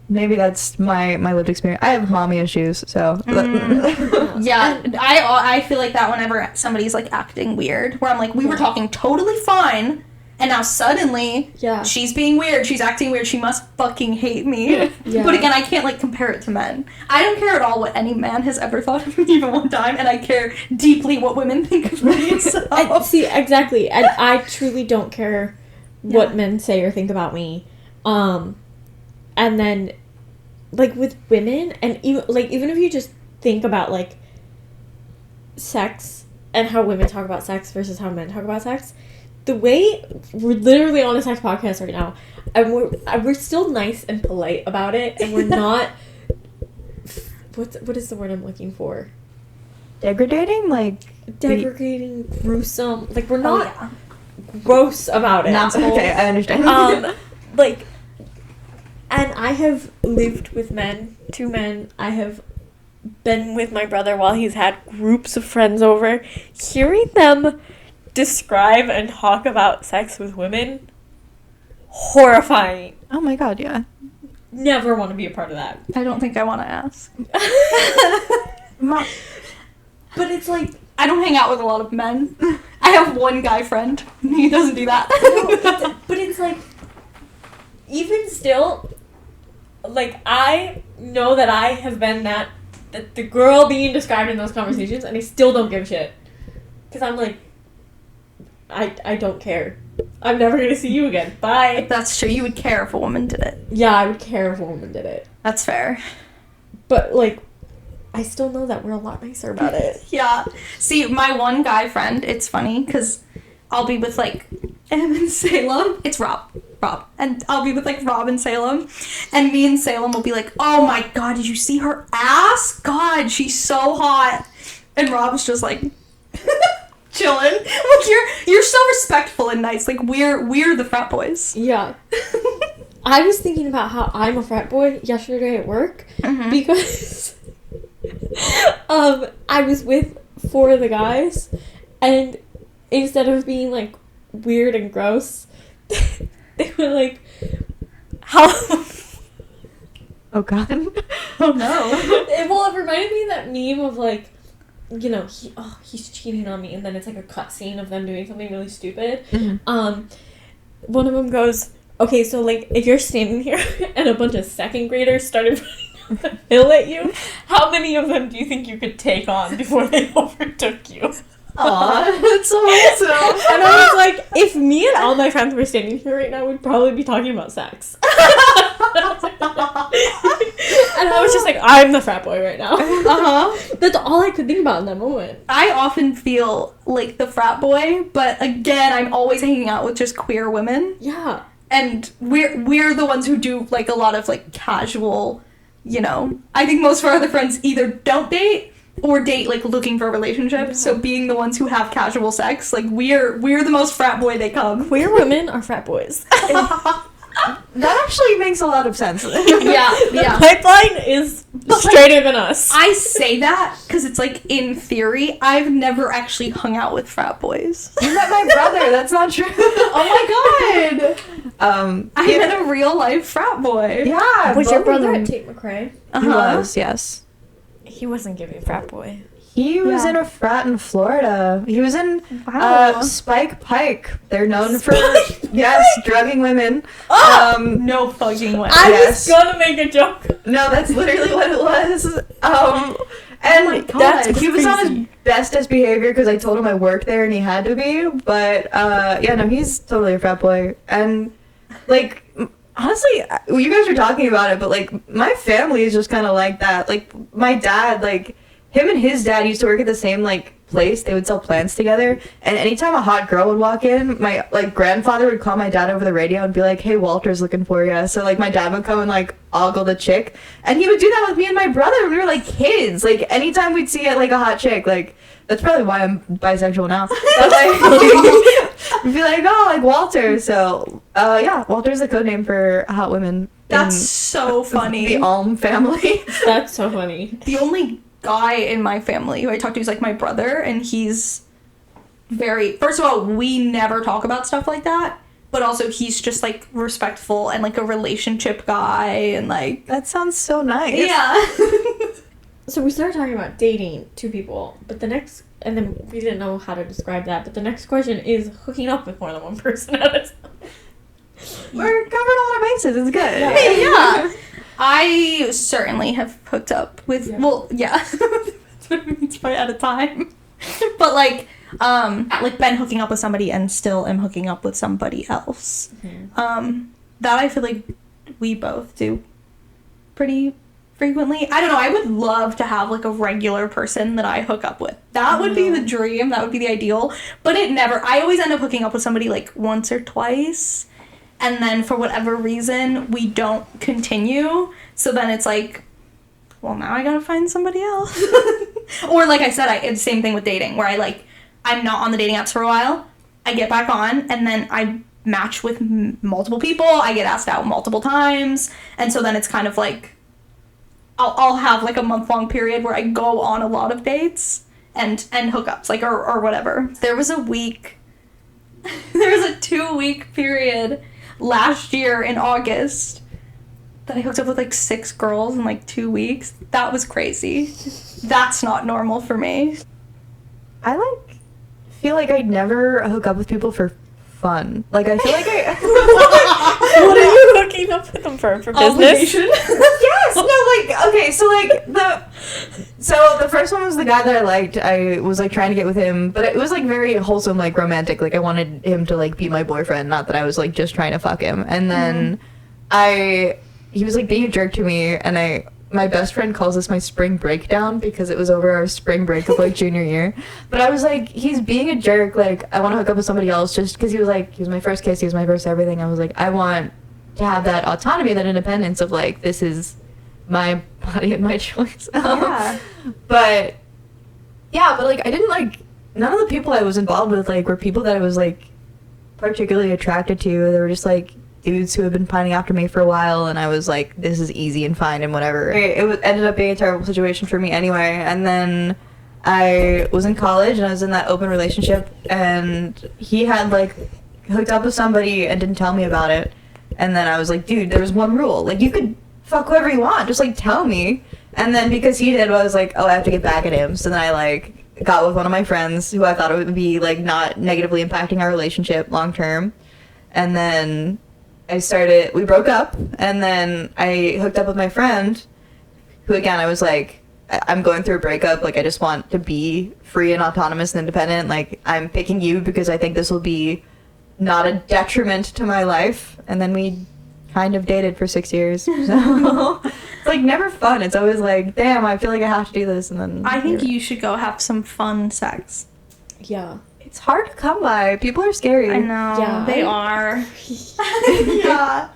maybe that's my lived experience. I have mommy issues, so. Yeah, I feel like that whenever somebody's like acting weird, where I'm like, we were talking totally fine, and now suddenly she's being weird, she's acting weird, she must fucking hate me. Yeah. But again, I can't like compare it to men. I don't care at all what any man has ever thought of me even one time, and I care deeply what women think of me. So. See, exactly. And I truly don't care what men say or think about me. And then, like, with women, and even if you just think about, like, sex and how women talk about sex versus how men talk about sex, the way we're literally on a sex podcast right now, and we're still nice and polite about it, and we're not what is the word I'm looking for? Degrading, like Degrading, gruesome. Like we're not gross about it. Okay, I understand. Like, and I have lived with men, 2 men. I have been with my brother while he's had groups of friends over. Hearing them describe and talk about sex with women, horrifying. Oh my god, yeah. Never want to be a part of that. I don't think I want to ask. But it's like, I don't hang out with a lot of men. I have one guy friend. He doesn't do that. but it's like, even still, like, I know that I have been that the girl being described in those conversations, and I still don't give a shit. Because I'm like, I don't care. I'm never going to see you again. Bye. That's true. You would care if a woman did it. Yeah, I would care if a woman did it. That's fair. But, like, I still know that we're a lot nicer about it. Yeah. See, my one guy friend, it's funny, because I'll be with, like, M and Salem. It's Rob. And I'll be with, like, Rob and Salem. And me and Salem will be like, oh my god, did you see her ass? God, she's so hot. And Rob's just like... chilling. Like you're so respectful and nice. Like we're the frat boys. Yeah. I was thinking about how I'm a frat boy yesterday at work because I was with 4 of the guys, and instead of being like weird and gross, they were like, how Oh god. Oh no. Well, it reminded me of that meme of like, you know, he's cheating on me, and then it's like a cutscene of them doing something really stupid. One of them goes, okay, so like if you're standing here and a bunch of 2nd graders started running up the hill at you, how many of them do you think you could take on before they overtook you? Aw, that's so awesome. And I was like, if me and all my friends were standing here right now, we'd probably be talking about sex. And I was just like, I'm the frat boy right now. That's all I could think about in that moment. I often feel like the frat boy, but again, I'm always hanging out with just queer women. Yeah. And we're the ones who do like a lot of like casual, you know. I think most of our other friends either don't date or date like looking for a relationship. Yeah. So being the ones who have casual sex, like we're the most frat boy they come. Queer women are frat boys. That actually makes a lot of sense. Yeah. Pipeline is straighter than us. I say that because it's like, in theory, I've never actually hung out with frat boys. You met my brother. That's not true. Oh my god. I met a real life frat boy. Yeah. Was your brother at Tate McRae? He was, yes. He wasn't giving frat boy. He was Yeah. in a frat in Florida. He was in Wow. Spike Pike. They're known for drugging women. No fucking way. I Yes. was gonna make a joke. No, that's literally what it was. And my God, that's he was on his crazy. bestest behavior because I told him I worked there and he had to be. But yeah, no, he's totally a frat boy. And like, honestly, you guys were talking about it, but like, my family is just kind of like that. Like, my dad, like, him and his dad used to work at the same like place. They would sell plants together, and anytime a hot girl would walk in, my like grandfather would call my dad over the radio and be like, "Hey, Walter's looking for you." So like my dad would come and like ogle the chick, and he would do that with me and my brother when we were like kids. Like anytime we'd see like a hot chick, like that's probably why I'm bisexual now. But like we'd be like, "Oh, like Walter." So yeah, Walter's the code name for hot women. That's in so funny. the Alm family. That's so funny. The only guy in my family who I talk to is like my brother, and he's very, first of all, we never talk about stuff like that, but also he's just like respectful and like a relationship guy, and like That sounds so nice. yeah. So we started talking about dating two people, but the next, and then we didn't know how to describe that, but the next question is hooking up with more than one person at a time. We're covering a lot of bases. It's good. Yeah. I certainly have hooked up with, well, yeah. That's what it means by at a time. But like been hooking up with somebody and still am hooking up with somebody else. Mm-hmm. That I feel like we both do pretty frequently. I don't know, I would love to have like a regular person that I hook up with. That would be the dream, that would be the ideal. But I always end up hooking up with somebody like once or twice. And then for whatever reason, we don't continue. So then it's like, well, now I gotta find somebody else. Or like I said, it's the same thing with dating, where I'm not on the dating apps for a while. I get back on, and then I match with multiple people. I get asked out multiple times. And so then it's kind of like, I'll have like a month-long period where I go on a lot of dates and hookups, like, or whatever. There was a 2-week period last year in August that I hooked up with like 6 girls in like 2 weeks. That was crazy. That's not normal for me. I feel like I'd never hook up with people for fun. Like I feel like What are you hooking up with them for business? Obligation. yes, no, like okay, so like the first one was the guy that I liked. I was like trying to get with him, but it was like very wholesome, like romantic. Like I wanted him to like be my boyfriend, not that I was like just trying to fuck him. And then he was like being a jerk to me, and my best friend calls this my spring breakdown because it was over our spring break of like junior year. But I was like, he's being a jerk. Like I want to hook up with somebody else just because he was my first kiss, he was my first everything. I was like, I want to have that autonomy, that independence of like, this is my body and my choice. Yeah. But yeah, but like I didn't like, none of the people I was involved with like were people that I was like particularly attracted to. They were just like dudes who had been pining after me for a while, and I was like, this is easy and fine and whatever. Ended up being a terrible situation for me anyway. And then I was in college and I was in that open relationship, and he had like hooked up with somebody and didn't tell me about it. And then I was like, dude, there was one rule, like you could fuck whoever you want, just like tell me. And then because he did, I was like, oh, I have to get back at him. So then I like got with one of my friends who I thought it would be like not negatively impacting our relationship long term. And then we broke up, and then I hooked up with my friend who, again, I was like, I'm going through a breakup, like I just want to be free and autonomous and independent, like I'm picking you because I think this will be not a detriment to my life. And then we kind of dated for 6 years. So it's like never fun. It's always like, damn, I feel like I have to do this. And then I think you should go have some fun sex. Yeah. it's hard to come by. People are scary. I know. Yeah. They are. Yeah.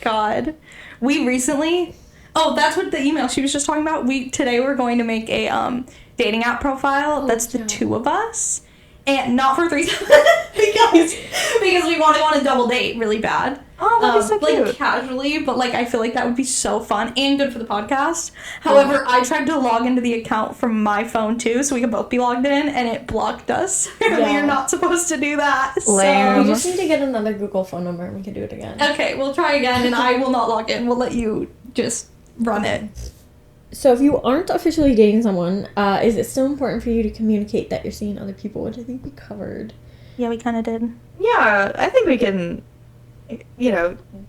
God. We recently... Oh, that's what the email she was just talking about. Today we're going to make a dating app profile that's the two of us. And not for threesome. because we want to go on a double date really bad. Oh, that'd be so cute. Like casually, but like I feel like that would be so fun and good for the podcast. However, I tried to log into the account from my phone too, so we could both be logged in, and it blocked us. Yeah. You're not supposed to do that. Lame. We just need to get another Google phone number and we can do it again. Okay, we'll try again, and I will not log in. We'll let you just run it. So if you aren't officially dating someone, is it still important for you to communicate that you're seeing other people, which I think we covered? Yeah, we kind of did. Yeah, I think we can,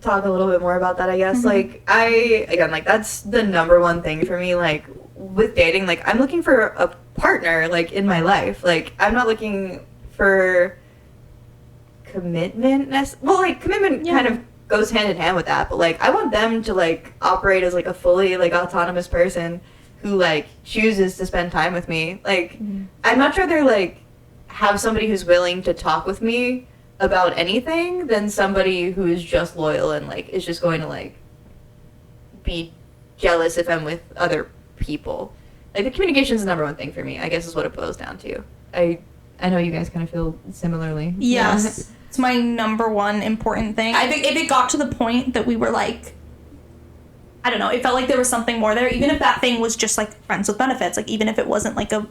talk a little bit more about that, I guess. Like, that's the number one thing for me, like, with dating. Like, I'm looking for a partner, like, in my life. Like, I'm not looking for commitment. Commitment kind of goes hand in hand with that, but, like, I want them to, like, operate as, like, a fully, like, autonomous person who, like, chooses to spend time with me. Like, I'd much rather, like, have somebody who's willing to talk with me about anything than somebody who is just loyal and, like, is just going to, like, be jealous if I'm with other people. Like, the communication is the number one thing for me, I guess, is what it boils down to. I know you guys kind of feel similarly. Yes. It's my number one important thing. I think if it got to the point that we were, like, I don't know, it felt like there was something more there, even if that thing was just, like, friends with benefits, like, even if it wasn't, like, a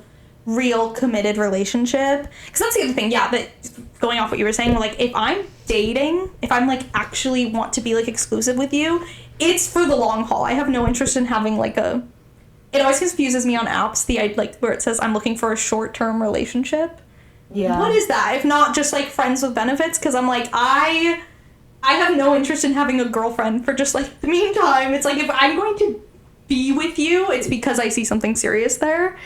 real committed relationship. Because that's the other thing, but going off what you were saying, like, if I'm dating, if I'm, like, actually want to be, like, exclusive with you, it's for the long haul. I have no interest in having, like, it always confuses me on apps, where it says I'm looking for a short-term relationship. Yeah. What is that? If not just, like, friends with benefits? Because I'm like, I have no interest in having a girlfriend for just, like, the meantime. It's like, if I'm going to be with you, it's because I see something serious there.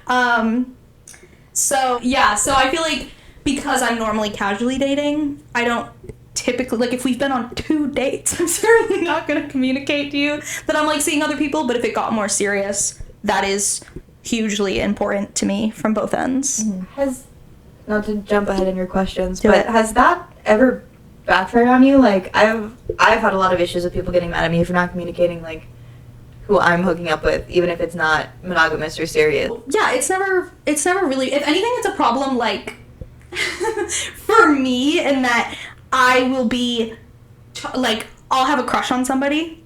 So I feel like because I'm normally casually dating, I don't typically, like, if we've been on 2 dates, I'm certainly not going to communicate to you that I'm, like, seeing other people, but if it got more serious, that is hugely important to me from both ends. Not to jump ahead in your questions, but has that ever backfired on you? Like, I've had a lot of issues with people getting mad at me for not communicating, like, who I'm hooking up with, even if it's not monogamous or serious. Yeah, it's never really, if anything, it's a problem, like, for me, in that I will be, I'll have a crush on somebody,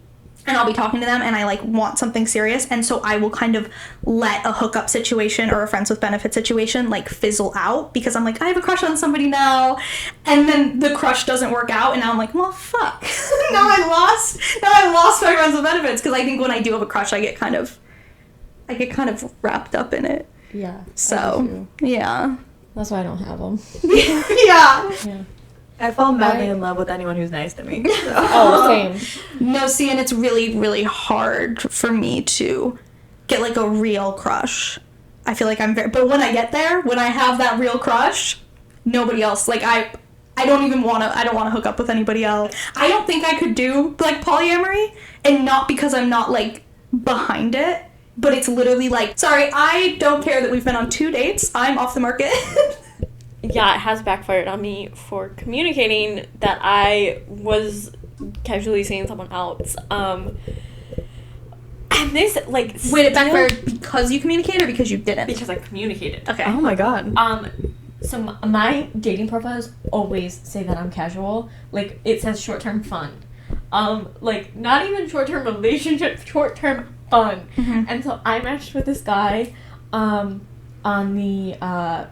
and I'll be talking to them, and I, like, want something serious, and so I will kind of let a hookup situation or a friends with benefits situation, like, fizzle out, because I'm like, I have a crush on somebody now, and then the crush doesn't work out, and now I'm like, well, fuck. now I lost my friends with benefits, because I think when I do have a crush, I get kind of wrapped up in it. Yeah. So, yeah. That's why I don't have them. Yeah. I fall madly in love with anyone who's nice to me. So. Oh, same. No, see, and it's really, really hard for me to get, like, a real crush. I feel like but when I get there, when I have that real crush, nobody else, like, I don't want to hook up with anybody else. I don't think I could do, like, polyamory, and not because I'm not, like, behind it, but it's literally like, sorry, I don't care that we've been on 2 dates, I'm off the market. Yeah, it has backfired on me for communicating that I was casually seeing someone else. And this, like... Wait, it backfired because you communicated or because you didn't? Because I communicated. Okay. Oh my god. So my dating profiles always say that I'm casual. Like, it says short-term fun. Like, not even short-term relationship, short-term fun. Mm-hmm. And so I matched with this guy on the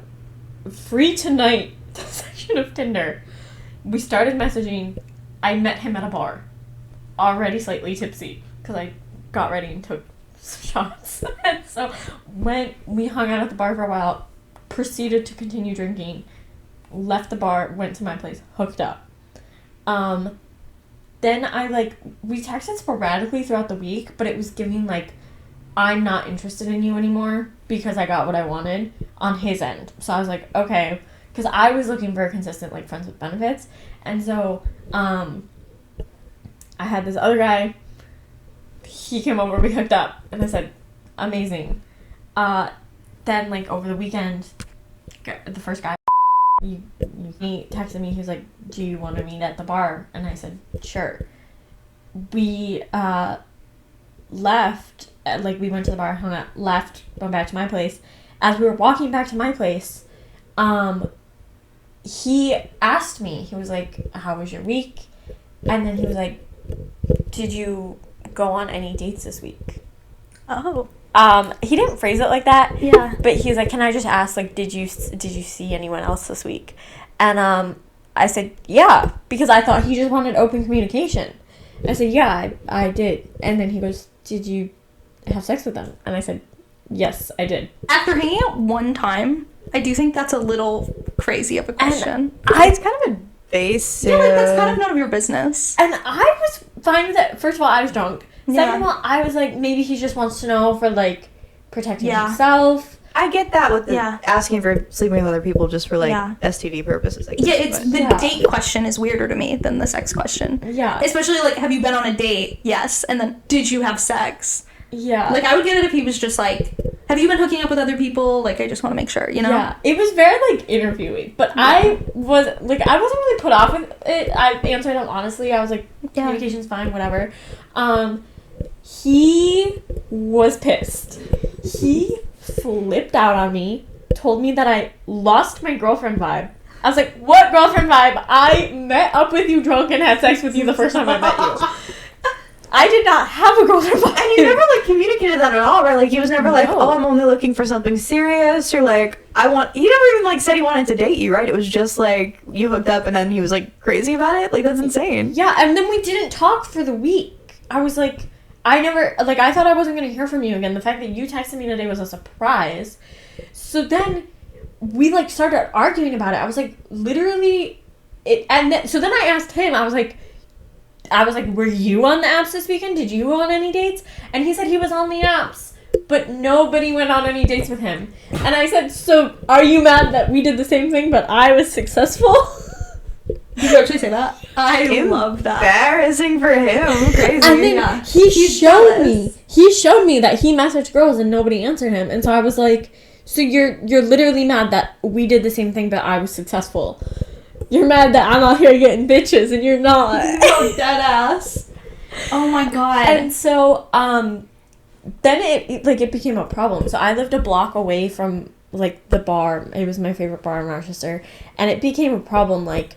free tonight section of Tinder. We started messaging. I met him at a bar, already slightly tipsy, because I got ready and took some shots. And so we hung out at the bar for a while, proceeded to continue drinking, left the bar, went to my place, hooked up. Then we texted sporadically throughout the week, but it was giving, like, I'm not interested in you anymore because I got what I wanted on his end. So I was like, okay, because I was looking for a consistent, like, friends with benefits. And so I had this other guy. He came over, we hooked up, and I said, amazing. Then, like, over the weekend, the first guy, he texted me. He was like, do you want to meet at the bar? And I said, sure. We left, like, we went to the bar, hung out, left, went back to my place. As we were walking back to my place, he asked me, he was like, how was your week? And then he was like, did you go on any dates this week? Oh. He didn't phrase it like that. Yeah. But he was like, can I just ask, like, did you see anyone else this week? And I said, yeah, because I thought he just wanted open communication. I said, yeah, I did. And then he goes, did you have sex with them? And I said, yes, I did. After hanging out one time, I do think that's a little crazy of a question. It's kind of invasive. Yeah, like, that's kind of none of your business. And I was fine with it. First of all, I was drunk. Yeah. Second of all, I was like, maybe he just wants to know for, like, protecting Yeah. himself. I get that with the Yeah. asking for sleeping with other people just for like Yeah. STD purposes. I guess, Yeah, it's but- the Yeah. date question is weirder to me than the sex question. Yeah. Especially, like, have you been on a date? Yes. And then, did you have sex? Yeah. Like, I would get it if he was just like, have you been hooking up with other people? Like, I just want to make sure, you know? Yeah, it was very, like, interviewing. But I was, like, I wasn't really put off with it. I answered him honestly. I was like, Yeah. communication's fine, whatever. He was pissed. He flipped out on me, told me that I lost my girlfriend vibe. I was like, what girlfriend vibe? I met up with you drunk and had sex with you the first time I met you. I did not have a girlfriend vibe. And you never like communicated that at all, right? Like he was never like, No. oh, I'm only looking for something serious, or like he never even like said he wanted to date you, right? It was just like you hooked up and then he was like crazy about it. Like that's insane. Yeah, and then we didn't talk for the week. I was like, I thought I wasn't going to hear from you again. The fact that you texted me today was a surprise. So then we, like, started arguing about it. I was like, literally, so then I asked him, I was like, were you on the apps this weekend? Did you go on any dates? And he said he was on the apps, but nobody went on any dates with him. And I said, so are you mad that we did the same thing, but I was successful? Did you actually say that? I love that. Embarrassing for him. Crazy. And then Yeah. he He's showed jealous. me that he messaged girls and nobody answered him. And so I was like, so you're literally mad that we did the same thing but I was successful. You're mad that I'm out here getting bitches and you're not. Oh, dead ass. Oh my god. And so then it became a problem. So I lived a block away from like the bar. It was my favorite bar in Rochester, and it became a problem. Like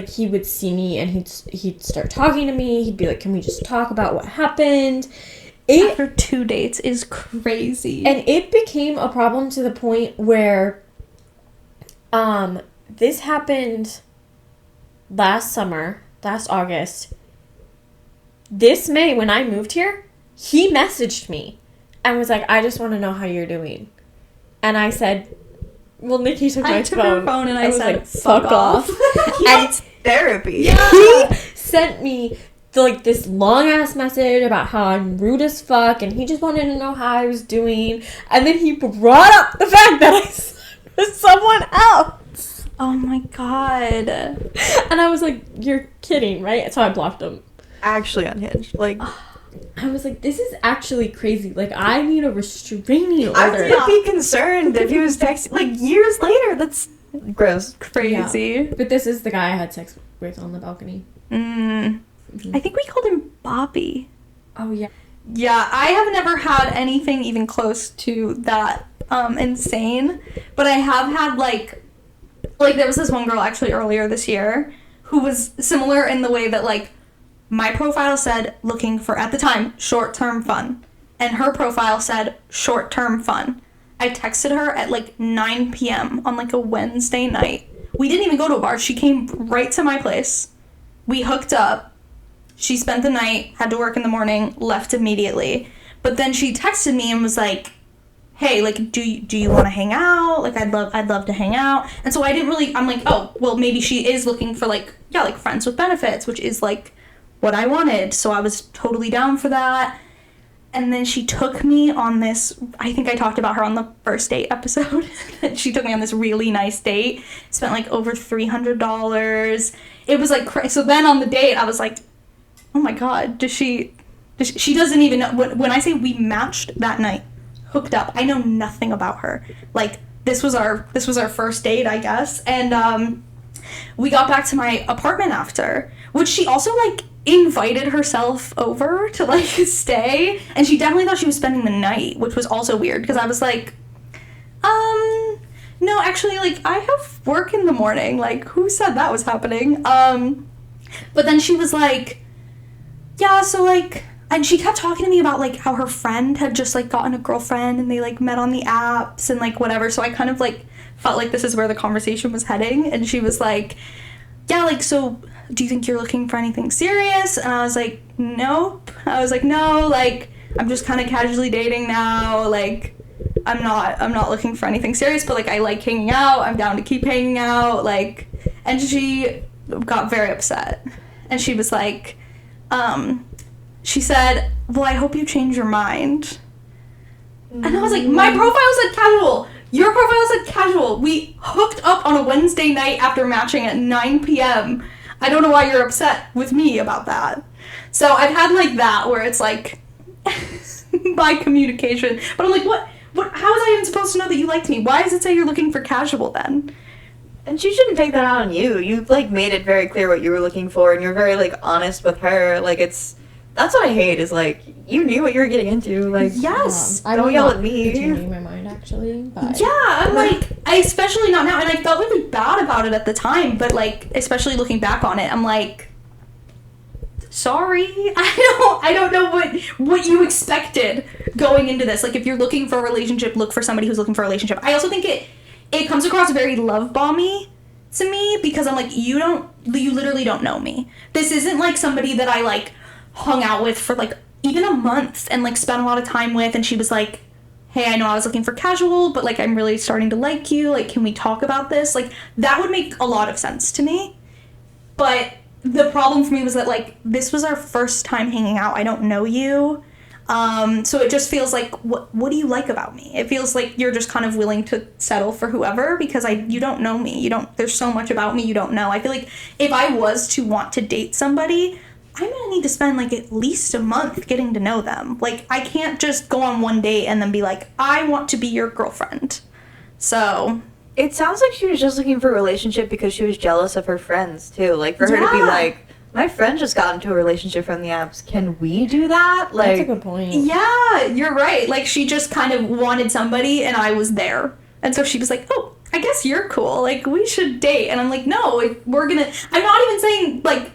he would see me and he'd start talking to me. He'd be like, "Can we just talk about what happened?" After 2 dates is crazy. And it became a problem to the point where this happened last August. This May, when I moved here, he messaged me and was like, I just want to know how you're doing. And I said, well, Nikki took my I took her phone and I was said, like, fuck off. and therapy. He sent me this long ass message about how I'm rude as fuck, and he just wanted to know how I was doing. And then he brought up the fact that I slept with someone else. Oh my god. And I was like, you're kidding, right? So I blocked him. Actually unhinged. Like I was like, this is actually crazy. Like, I need a restraining I order. would be concerned if he was texting like years later. That's gross. Crazy. But this is the guy I had sex with on the balcony. I think we called him Bobby. Oh, yeah. Yeah, I have never had anything even close to that insane. But I have had like there was this one girl actually earlier this year who was similar in the way that like my profile said looking for, at the time, short-term fun. And her profile said short-term fun. I texted her at like 9 p.m. on like a Wednesday night. We didn't even go to a bar. She came right to my place. We hooked up. She spent the night, had to work in the morning, left immediately. But then she texted me and was like, hey, like, do you want to hang out? Like, I'd love to hang out. And so I didn't really, I'm like, oh, well, maybe she is looking for like friends with benefits, which is like what I wanted. So I was totally down for that. And then she took me on this, I think I talked about her on the first date episode. She took me on this really nice date. Spent like over $300. It was like, so then on the date, I was like, oh my god, she doesn't even know. When I say we matched that night, hooked up, I know nothing about her. Like, this was our first date, I guess. And we got back to my apartment after, which she also like invited herself over to like stay, and she definitely thought she was spending the night, which was also weird because I was like, no, actually, like, I have work in the morning. Like, who said that was happening? But then she was like, yeah, so like, and she kept talking to me about like how her friend had just like gotten a girlfriend and they like met on the apps and like whatever. So I kind of like felt like this is where the conversation was heading. And she was like, yeah, like, so do you think you're looking for anything serious? And I was like, nope. I was like, no, like, I'm just kind of casually dating now. Like, I'm not looking for anything serious, but like I like hanging out. I'm down to keep hanging out. Like, and she got very upset, and she was like, she said, "Well, I hope you change your mind." And I was like, my profile said casual. Your profile said casual. We hooked up on a Wednesday night after matching at 9 p.m. I don't know why you're upset with me about that. So I've had like that where it's like by communication. But I'm like, what? How was I even supposed to know that you liked me? Why does it say you're looking for casual then? And she shouldn't take that out on you. You, like, made it very clear what you were looking for, and you're very, like, honest with her. Like, that's what I hate, is, like, you knew what you were getting into. Like, yes. I don't would yell not at me. be changing my mind, actually. But Yeah, I'm like, I especially not now, and I felt really bad about it at the time, but, like, especially looking back on it, I'm like, sorry, I don't know what you expected going into this. Like, if you're looking for a relationship, look for somebody who's looking for a relationship. I also think it comes across very love bomby to me, because I'm like, you literally don't know me. This isn't like somebody that I like hung out with for like even a month and like spent a lot of time with, and she was like, hey, I know I was looking for casual, but like I'm really starting to like you, like can we talk about this? Like that would make a lot of sense to me. But the problem for me was that like this was our first time hanging out. I don't know you. So it just feels like, what do you like about me? It feels like you're just kind of willing to settle for whoever, because you don't know me. There's so much about me you don't know. I feel like if I was to want to date somebody, I'm gonna need to spend like at least a month getting to know them. Like I can't just go on one date and then be like, I want to be your girlfriend. So it sounds like she was just looking for a relationship because she was jealous of her friends, too. Like, for her to be like, my friend just got into a relationship from the apps. Can we do that? Like, that's a good point. Yeah, you're right. Like, she just kind of wanted somebody, and I was there. And so she was like, oh, I guess you're cool. Like, we should date. And I'm like, no, we're gonna... I'm not even saying, like,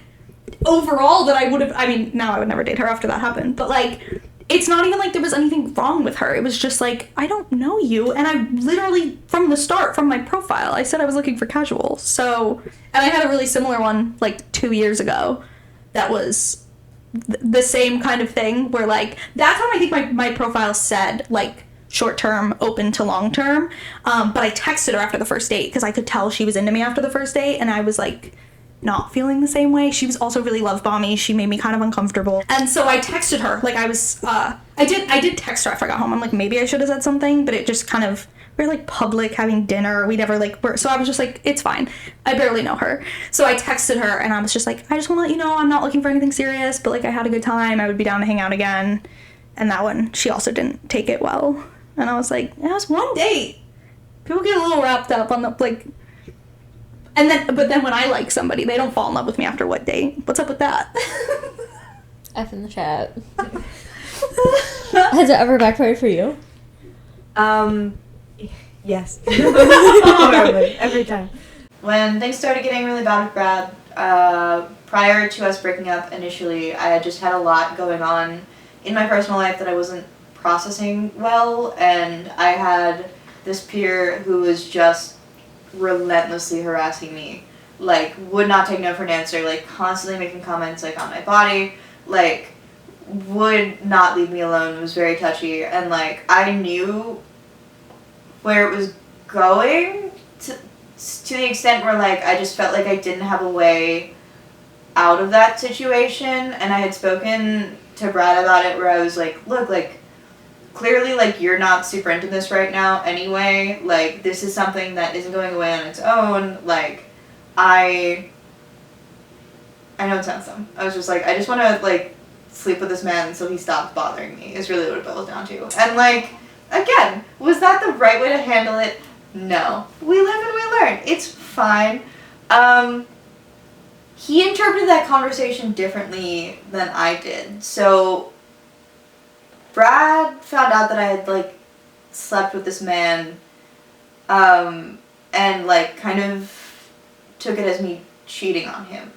overall that I would have... I mean, now I would never date her after that happened. But, like, it's not even like there was anything wrong with her. It was just like, I don't know you. And I literally, from the start, from my profile, I said I was looking for casual. So, and I had a really similar one, like, 2 years ago that was the same kind of thing where, like, that time I think my profile said, like, short-term, open to long-term. But I texted her after the first date because I could tell she was into me after the first date. And I was, like... not feeling the same way. She was also really love bomby. She made me kind of uncomfortable. And so I texted her. Like I was, I did text her after I got home. I'm like, maybe I should have said something, but it just kind of, we were like public having dinner. We never like, so I was just like, it's fine. I barely know her. So I texted her and I was just like, I just want to let you know I'm not looking for anything serious, but like I had a good time. I would be down to hang out again. And that one, she also didn't take it well. And I was like, that was one date. People get a little wrapped up on the, like, but then when I like somebody, they don't fall in love with me after what date? What's up with that? F in the chat. Has it ever backfired for you? Yes. Every time. When things started getting really bad with Brad, prior to us breaking up initially, I had just had a lot going on in my personal life that I wasn't processing well, and I had this peer who was just relentlessly harassing me, like would not take no for an answer, like constantly making comments like on my body, like would not leave me alone, was very touchy, and like I knew where it was going to the extent where like I just felt like I didn't have a way out of that situation, and I had spoken to Brad about it where I was like, look, like clearly, like, you're not super into this right now anyway. Like, this is something that isn't going away on its own. Like, I know it sounds dumb. I was just like, I just want to, like, sleep with this man until he stops bothering me, is really what it boils down to. And, like, again, was that the right way to handle it? No. We live and we learn. It's fine. He interpreted that conversation differently than I did. So Brad found out that I had, like, slept with this man, and, like, kind of took it as me cheating on him.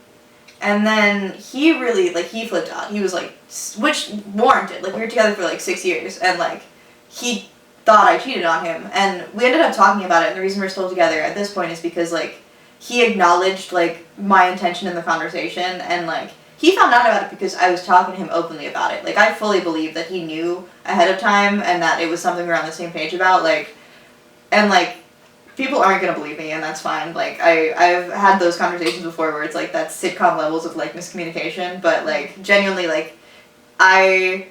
And then he really, like, he flipped out. He was, like, which warranted. Like, we were together for, like, 6 years, and, like, he thought I cheated on him. And we ended up talking about it, and the reason we're still together at this point is because, like, he acknowledged, like, my intention in the conversation, and, like, he found out about it because I was talking to him openly about it. Like, I fully believe that he knew ahead of time and that it was something we were on the same page about. Like, and, like, people aren't going to believe me, and that's fine. Like, I've had those conversations before where it's, like, that sitcom levels of, like, miscommunication. But, like, genuinely, like, I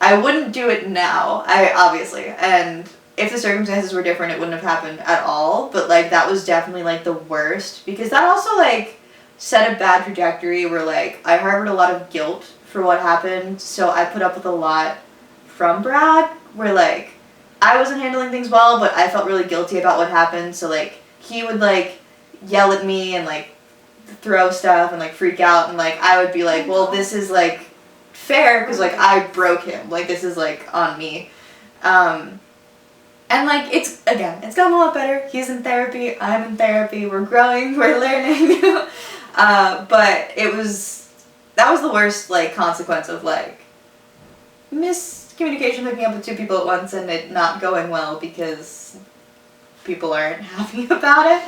wouldn't do it now, obviously. And if the circumstances were different, it wouldn't have happened at all. But, like, that was definitely, like, the worst. Because that also, like, set a bad trajectory where, like, I harbored a lot of guilt for what happened. So I put up with a lot from Brad where, like, I wasn't handling things well, but I felt really guilty about what happened. So, like, he would, like, yell at me and, like, throw stuff and, like, freak out. And, like, I would be like, well, this is, like, fair because, like, I broke him. Like, this is, like, on me. And, like, it's gotten a lot better. He's in therapy. I'm in therapy. We're growing. We're learning. But that was the worst, like, consequence of, like, miscommunication, hooking up with two people at once and it not going well because people aren't happy about it.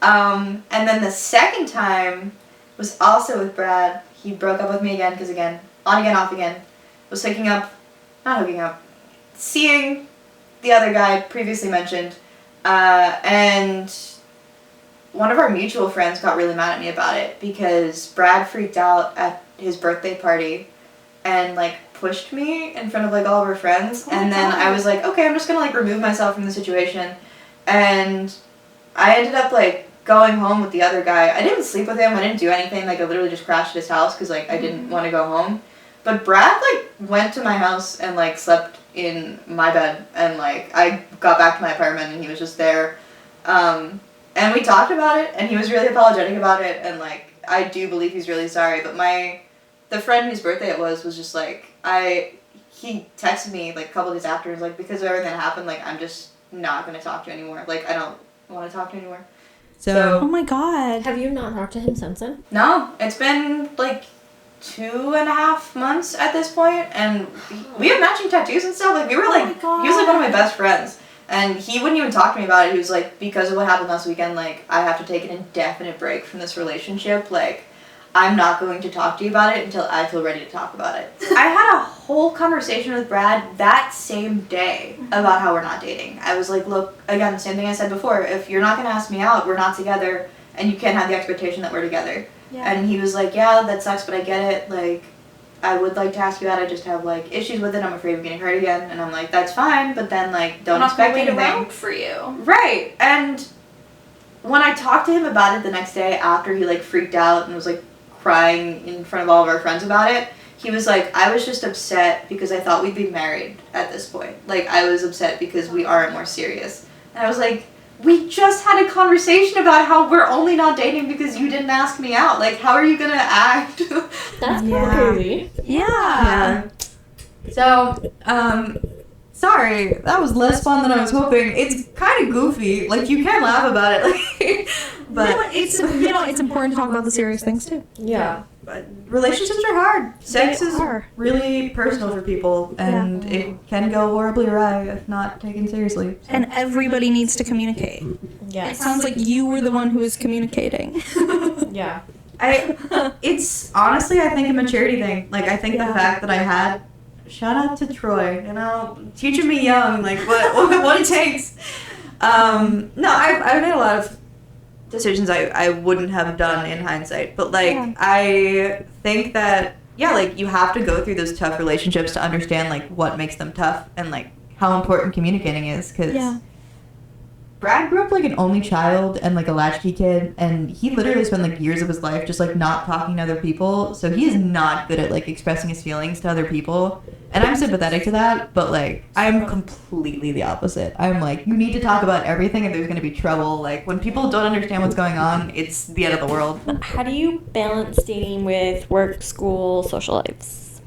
And then the second time was also with Brad. He broke up with me again because, again, on again, off again. Was seeing the other guy previously mentioned, and one of our mutual friends got really mad at me about it because Brad freaked out at his birthday party and, like, pushed me in front of, like, all of our friends, and then I was like, okay, I'm just gonna, like, remove myself from the situation, and I ended up, like, going home with the other guy. I didn't sleep with him, I didn't do anything, like, I literally just crashed at his house because, like, I didn't want to go home, but Brad, like, went to my house and, like, slept in my bed, and, like, I got back to my apartment and he was just there, and we talked about it, and he was really apologetic about it, and, like, I do believe he's really sorry, but the friend whose birthday it was just like, he texted me, like, a couple days after, and was like, because of everything that happened, like, I'm just not going to talk to you anymore. Like, I don't want to talk to you anymore. So, oh my god. Have you not talked to him since then? No, it's been, like, 2.5 months at this point, and we have matching tattoos and stuff. Like, we were, like, he was, like, one of my best friends, and he wouldn't even talk to me about it. He was like, because of what happened last weekend, like, I have to take an indefinite break from this relationship. Like, I'm not going to talk to you about it until I feel ready to talk about it. I had a whole conversation with Brad that same day about how we're not dating. I was like, look, again, the same thing I said before. If you're not going to ask me out, we're not together, and you can't have the expectation that we're together. Yeah. And he was like, yeah, that sucks, but I get it. Like, I would like to ask you out. I just have, like, issues with it. I'm afraid of getting hurt again. And I'm like, that's fine, but then, like, don't expect anything. Around for you. Right. And when I talked to him about it the next day after he, like, freaked out and was, like, crying in front of all of our friends about it, he was like, I was just upset because I thought we'd be married at this point. Like, I was upset because we aren't more serious. And I was like, we just had a conversation about how we're only not dating because you didn't ask me out. Like, how are you gonna act? That's crazy. Yeah. So, sorry, that was less fun than I was hoping. It's kind of goofy. Like, you can laugh about it. But no, it's important to talk about the serious things too. Yeah. But relationships are hard. Sex is really personal for people, and it can go horribly awry if not taken seriously. So. And everybody needs to communicate. Yeah. It sounds like you were the one who was communicating. Yeah. It's honestly, I think, a maturity thing. Like, I think the fact that I had, shout out to Troy, you know, teaching me young, like, what it takes. No, I've made a lot of decisions I wouldn't have done in hindsight, but, like, I think that, like, you have to go through those tough relationships to understand, like, what makes them tough and, like, how important communicating is, because Brad grew up, like, an only child and, like, a latchkey kid, and he literally spent, like, years of his life just, like, not talking to other people, so he is not good at, like, expressing his feelings to other people, and I'm sympathetic to that, but, like, I'm completely the opposite. I'm like, you need to talk about everything and there's gonna be trouble. Like, when people don't understand what's going on, it's the end of the world. How do you balance dating with work, school, social lives?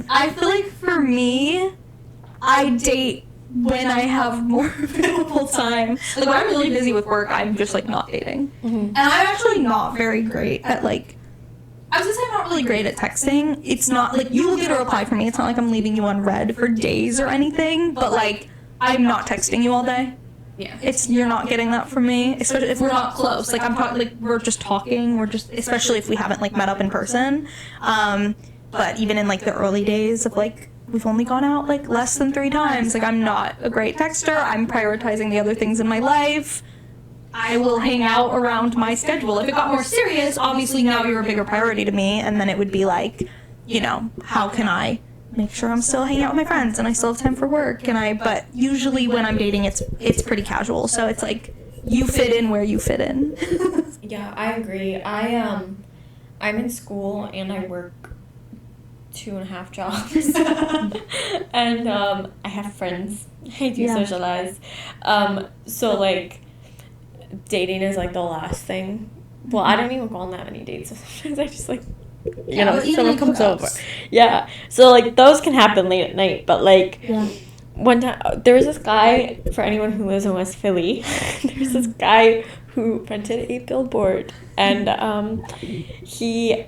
I feel like for me, I date when I have more available time. Like, when I'm really busy with work, I'm just, like, not dating. Mm-hmm. And I'm actually not very great at, like, I was gonna say I'm not really great at texting. It's not, like, you will get a reply from me. It's not like I'm leaving you on red for days or anything, but, like, I'm not texting you all day. Yeah, it's you're not getting that from me, especially if we're not close. Like I'm talking, like we're just talking. We're just, especially if we haven't like met up in person. But even in like the early days of like we've only gone out like less than 3 times. Like I'm not a great texter. I'm prioritizing the other things in my life. I will hang out around my schedule. If it got more serious, obviously now you're a bigger priority to me, and then it would be like, you know, how can I make sure I'm still hanging out with my friends and I still have time for work, but usually when I'm dating it's pretty casual, so it's like you fit in where you fit in. Yeah, I agree. I'm in school and I work 2.5 jobs. And I have friends. I do socialize. So like dating is like the last thing. Well, I don't even go on that many dates. Sometimes I just like, you know, someone comes over. Yeah. So like those can happen late at night, but like one time there was this guy, for anyone who lives in West Philly, there's this guy who rented a billboard, and he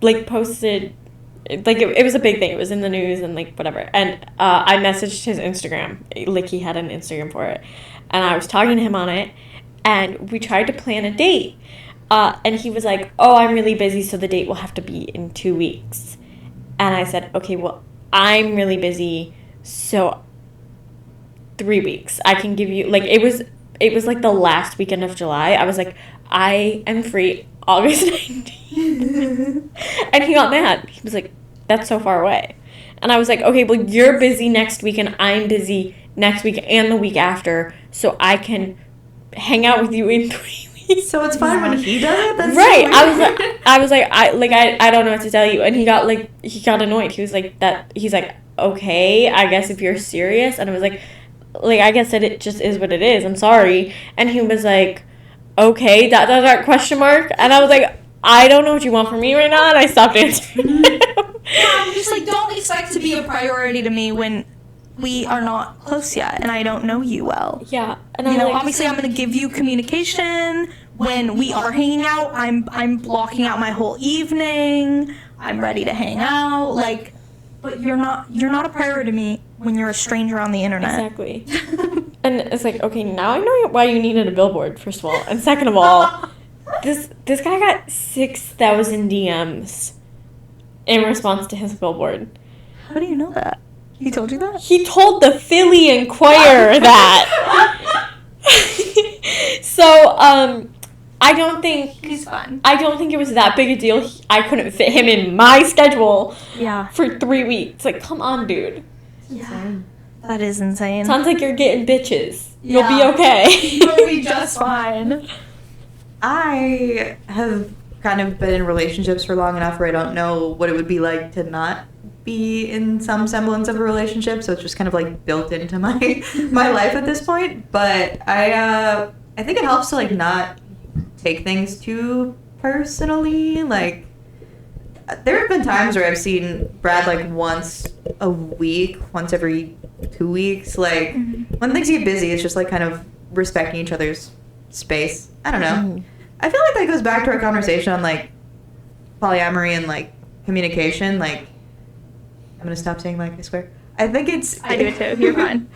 like posted, like it was a big thing. It was in the news and like whatever. And I messaged his Instagram, like he had an Instagram for it, and I was talking to him on it, and we tried to plan a date. And he was like, oh, I'm really busy, so the date will have to be in 2 weeks. And I said, okay, well, I'm really busy, so 3 weeks. I can give you, like, it was like the last weekend of July. I was like, I am free August 19th. And he got mad. He was like, that's so far away. And I was like, okay, well, you're busy next week, and I'm busy next week and the week after, so I can hang out with you in 3 weeks. So it's fine when he does it? That's right. So I was like, I don't know what to tell you. And he got annoyed. He was like, he's like, okay, I guess if you're serious. And I was like, I guess that it just is what it is. I'm sorry. And he was like, okay, ... question mark. And I was like, I don't know what you want from me right now. And I stopped answering him. I'm just like, don't expect to be a priority to me when we are not close yet and I don't know you well. Yeah. And you know, like, obviously I'm going to give you communication when we are hanging out. I'm blocking out my whole evening. I'm ready to hang out. Like, but you're not a priority to me when you're a stranger on the internet. Exactly. And it's like, okay, now I know why you needed a billboard, first of all. And second of all, this guy got 6,000 DMs in response to his billboard. How do you know that? He told you that? He told the Philly Inquirer that. So, I don't think... He's fun. I don't think it was that big a deal. I couldn't fit him in my schedule for 3 weeks. Like, come on, dude. Yeah. That is insane. Sounds like you're getting bitches. You'll be okay. You'll be just fine. I have kind of been in relationships for long enough where I don't know what it would be like to not be in some semblance of a relationship, so it's just kind of like built into my life at this point. But I think it helps to like not take things too personally. Like there have been times where I've seen Brad like once a week, once every 2 weeks. Like when things get busy, it's just like kind of respecting each other's space. I don't know. I feel like that goes back to our conversation on like polyamory and like communication. Like I'm gonna stop saying like, I swear. I think it's... I do it too. You're fine.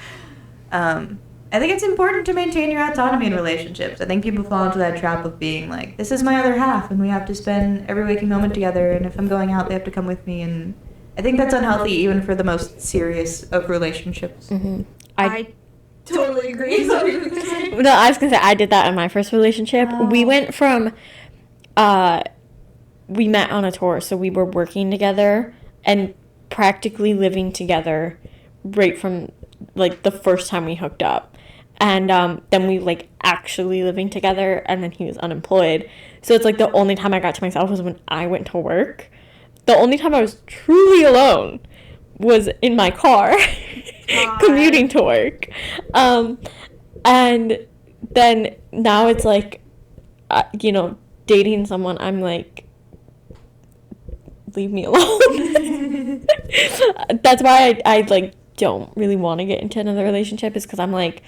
I think it's important to maintain your autonomy in relationships. I think people fall into that trap of being like, this is my other half, and we have to spend every waking moment together, and if I'm going out, they have to come with me, and I think that's unhealthy even for the most serious of relationships. Mm-hmm. I totally agree. No, I was gonna say I did that in my first relationship. We went from... we met on a tour, so we were working together, and practically living together right from like the first time we hooked up, and then we like actually living together, and then he was unemployed, so it's like the only time I got to myself was when I went to work. The only time I was truly alone was in my car commuting to work, and then now it's like you know, dating someone, I'm like, leave me alone. That's why I like don't really want to get into another relationship, is because I'm like,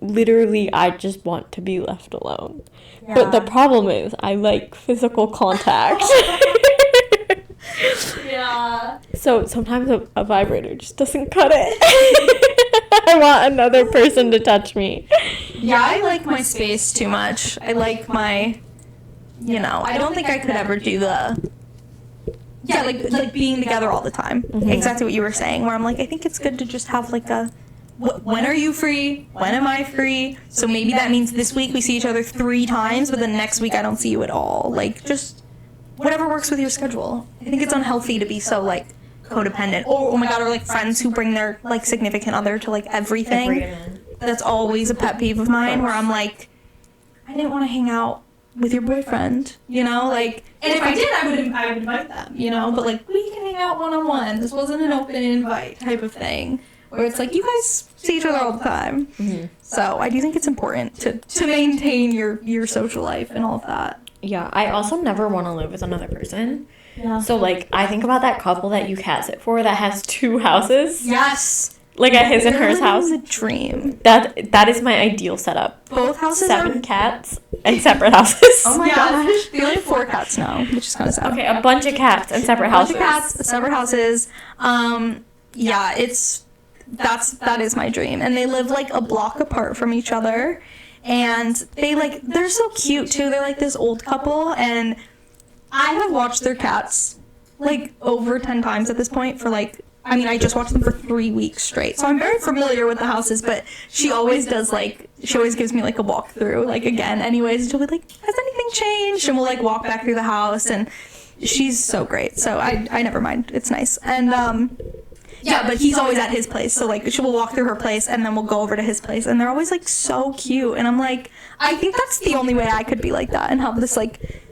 literally I just want to be left alone. But the problem is I like physical contact. Yeah. So sometimes a vibrator just doesn't cut it. I want another person to touch me. Yeah, I like my space too much. I like my, I don't think I could ever do the, like being together all the time. Mm-hmm. Exactly what you were saying, where I'm like, I think it's good to just have like a, when are you free? When am I free? So maybe that means this week we see each other 3 times, but then next week I don't see you at all. Like, just whatever works with your schedule. I think it's unhealthy to be so, like, codependent. Oh my god, or like friends who bring their, like, significant other to, like, everything. That's always a pet peeve of mine, where I'm like, I didn't want to hang out with your boyfriend, like, and if I did, I would invite them, but like, we can hang out one-on-one. This wasn't an open invite type of thing, where it's like, you guys see each other all the time. Mm-hmm. So I do think it's important to maintain your social life and all of that. Yeah, I also never want to live with another person. Yeah. So, like, I think about that couple that you cat sit for that has 2 houses. Yes. Like, at his and hers house. The dream. That is my ideal setup. Both houses 7 cats and separate houses. Oh my gosh. We only have 4 cats now, which is kind of sad. Okay, a bunch of cats and separate houses. A bunch of cats, separate houses. Yeah, that is my dream. And they live, like, a block apart from each other. And they're so cute, too. They're, like, this old couple. And I have watched their cats, like, over 10 times at this point for, like, I just watched them for 3 weeks straight. So I'm very familiar with the houses, but she always does, like, she always gives me, like, a walkthrough, like, again, anyways. And she'll be like, has anything changed? And we'll, like, walk back through the house. And she's so great. So I never mind. It's nice. And, yeah, but he's always at his place. So, like, she will walk through her place, and then we'll go over to his place. And they're always, like, so cute. And I'm like, I think that's the only way I could be like that and have this, like,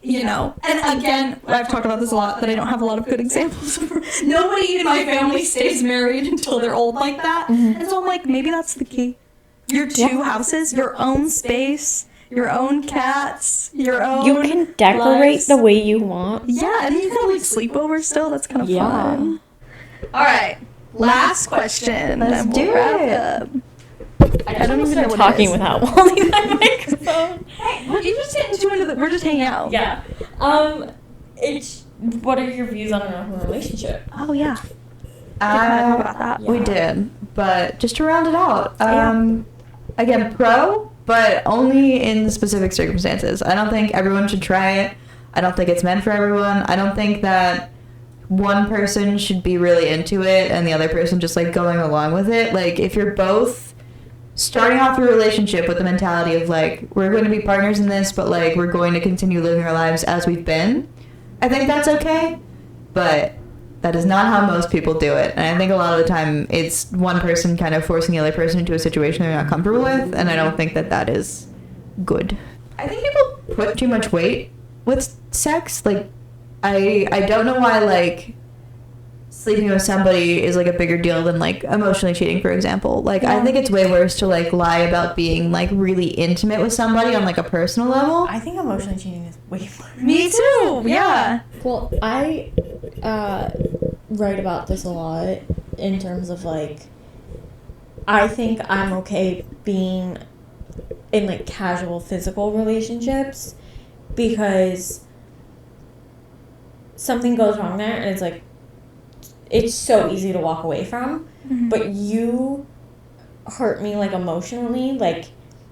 and again, I've talked about this a lot, that I don't have a lot of good examples of. Nobody in my family stays married until they're old like that. Mm-hmm. And so I'm like, maybe that's the key. Your 2 houses, your own space, your own cats, your own You can decorate lives. the way you want. Yeah, and you can, like, sleep over still. That's kind of fun. All right, last question. Let's do it. I don't even know what talking it is. without holding my microphone. Hey, we're just getting into we're just hanging out. Yeah. What are your views on an open relationship? Oh yeah. Talk about that. We did, but just to round it out, Yeah. again, pro, but only in specific circumstances. I don't think everyone should try it. I don't think it's meant for everyone. I don't think that one person should be really into it and the other person just, like, going along with it. Like, if you're both starting off a relationship with the mentality of, like, we're going to be partners in this, but, like, we're going to continue living our lives as we've been, I think that's okay. But that is not how most people do it. And I think a lot of the time it's one person kind of forcing the other person into a situation they're not comfortable with, and I don't think that is good. I think people put too much weight with sex. Like, I don't know why, like, sleeping with somebody is, like, a bigger deal than, like, emotionally cheating, for example. Like, I think it's way worse to, like, lie about being, like, really intimate with somebody on, like, a personal level. I think emotionally cheating is way more. Me too. Yeah. Well, I write about this a lot in terms of, like, I think I'm okay being in, like, casual physical relationships because something goes wrong there and it's, like, it's so easy to walk away from, but you hurt me, like, emotionally, like,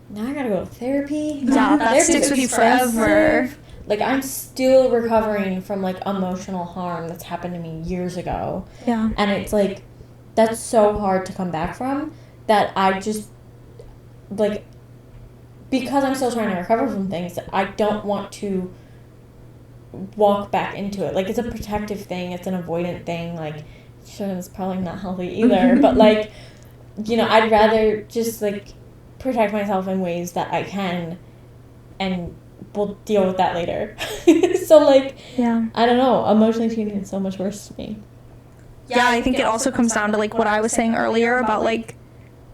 now I gotta go to therapy. Yeah, that sticks with you forever. Like, I'm still recovering from, like, emotional harm that's happened to me years ago. Yeah. And it's, like, that's so hard to come back from that I just, like, because I'm still trying to recover from things, I don't want to walk back into it. Like, it's a protective thing, it's an avoidant thing, like, sure, it's probably not healthy either, but, like, I'd rather just, like, protect myself in ways that I can, and we'll deal with that later. So, like, Yeah. I don't know, emotionally cheating is so much worse to me. Yeah, I think it also comes down to, like, what I was saying earlier about, like,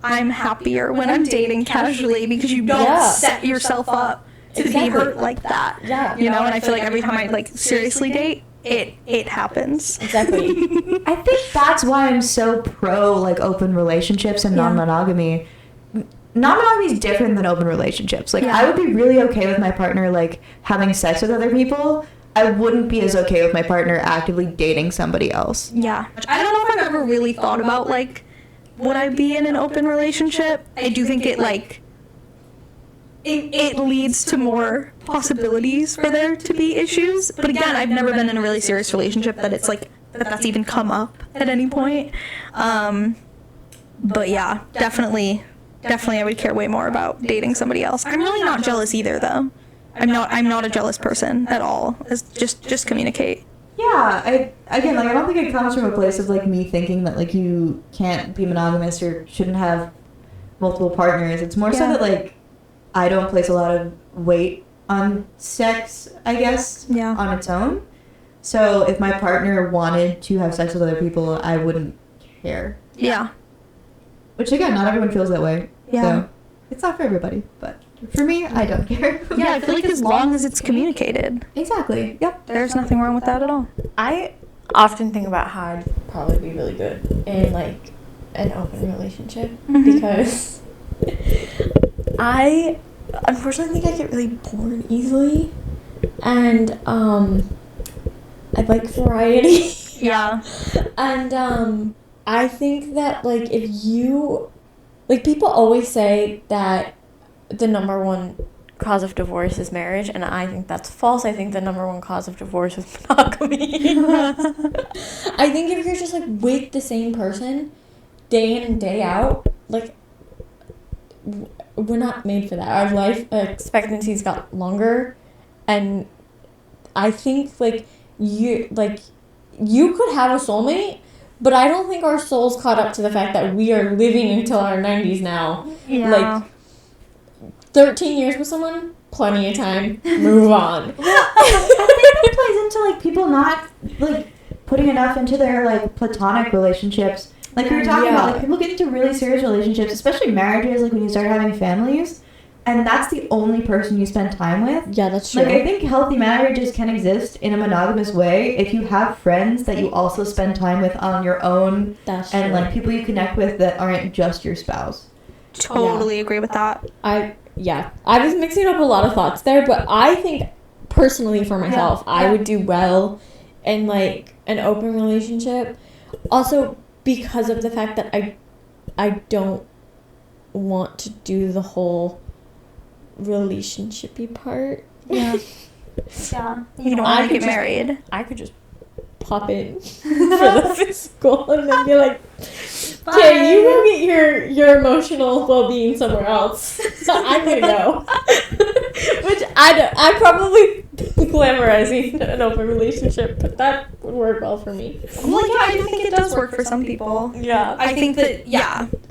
I'm happier when I'm dating casually because you don't set yourself up to be hurt like that. Yeah. And I feel like every time I, like, seriously date, it happens. Exactly. I think that's why I'm so pro, like, open relationships and non-monogamy. Non-monogamy is different than open relationships. Like, I would be really okay with my partner, like, having sex with other people. I wouldn't be as okay with my partner actively dating somebody else. Yeah. I don't know if I've ever really thought about, like, would I be in an open relationship? I do think it like it leads to more possibilities for there to be issues. But again, I've never been in a really serious relationship that it's like that's even come up at any point. But yeah, definitely I would care way more about dating somebody else. I'm really not jealous either, though. I'm not a jealous person at all. It's just communicate. Yeah, I don't think it comes from a place of like me thinking that like you can't be monogamous or shouldn't have multiple partners. It's more so that like I don't place a lot of weight on sex, I guess, on its own. So if my partner wanted to have sex with other people, I wouldn't care. Yeah. Which again, not everyone feels that way. Yeah. So it's not for everybody, but for me, I don't care. Yeah, I feel like as long as it's communicated. Exactly. Yep. There's nothing wrong with that at all. I often think about how I'd probably be really good in like an open relationship because I unfortunately think I get really bored easily, and I like variety. Yeah. And I think that like if you like people always say that the number one cause of divorce is marriage, and I think that's false. I think the number one cause of divorce is monogamy. I think if you're just like with the same person day in and day out, like we're not made for that. Our life expectancy's got longer, and I think like you could have a soulmate, but I don't think our souls caught up to the fact that we are living until our 90s now. Yeah. Like 13 years with someone, plenty of time. Move on. I think that plays into like people not like putting enough into their like platonic relationships. Like we were talking about, like people get into really serious relationships, especially marriages, like when you start having families, and that's the only person you spend time with. Yeah, that's true. Like I think healthy marriages can exist in a monogamous way if you have friends that you also spend time with on your own, That's and true. like people you connect with that aren't just your spouse. Totally agree with that. I was mixing up a lot of thoughts there, but I think personally for myself, I would do well in like an open relationship. Also because of the fact that I don't want to do the whole relationship-y part. Yeah. Yeah. You don't want to get married. I could just pop in for the physical and then be like, okay, you go get your emotional well-being somewhere else. I'm gonna go. Which I'm probably glamorizing an open relationship, but that would work well for me. Well, yeah, I do think it does work for some people. Yeah. I think that,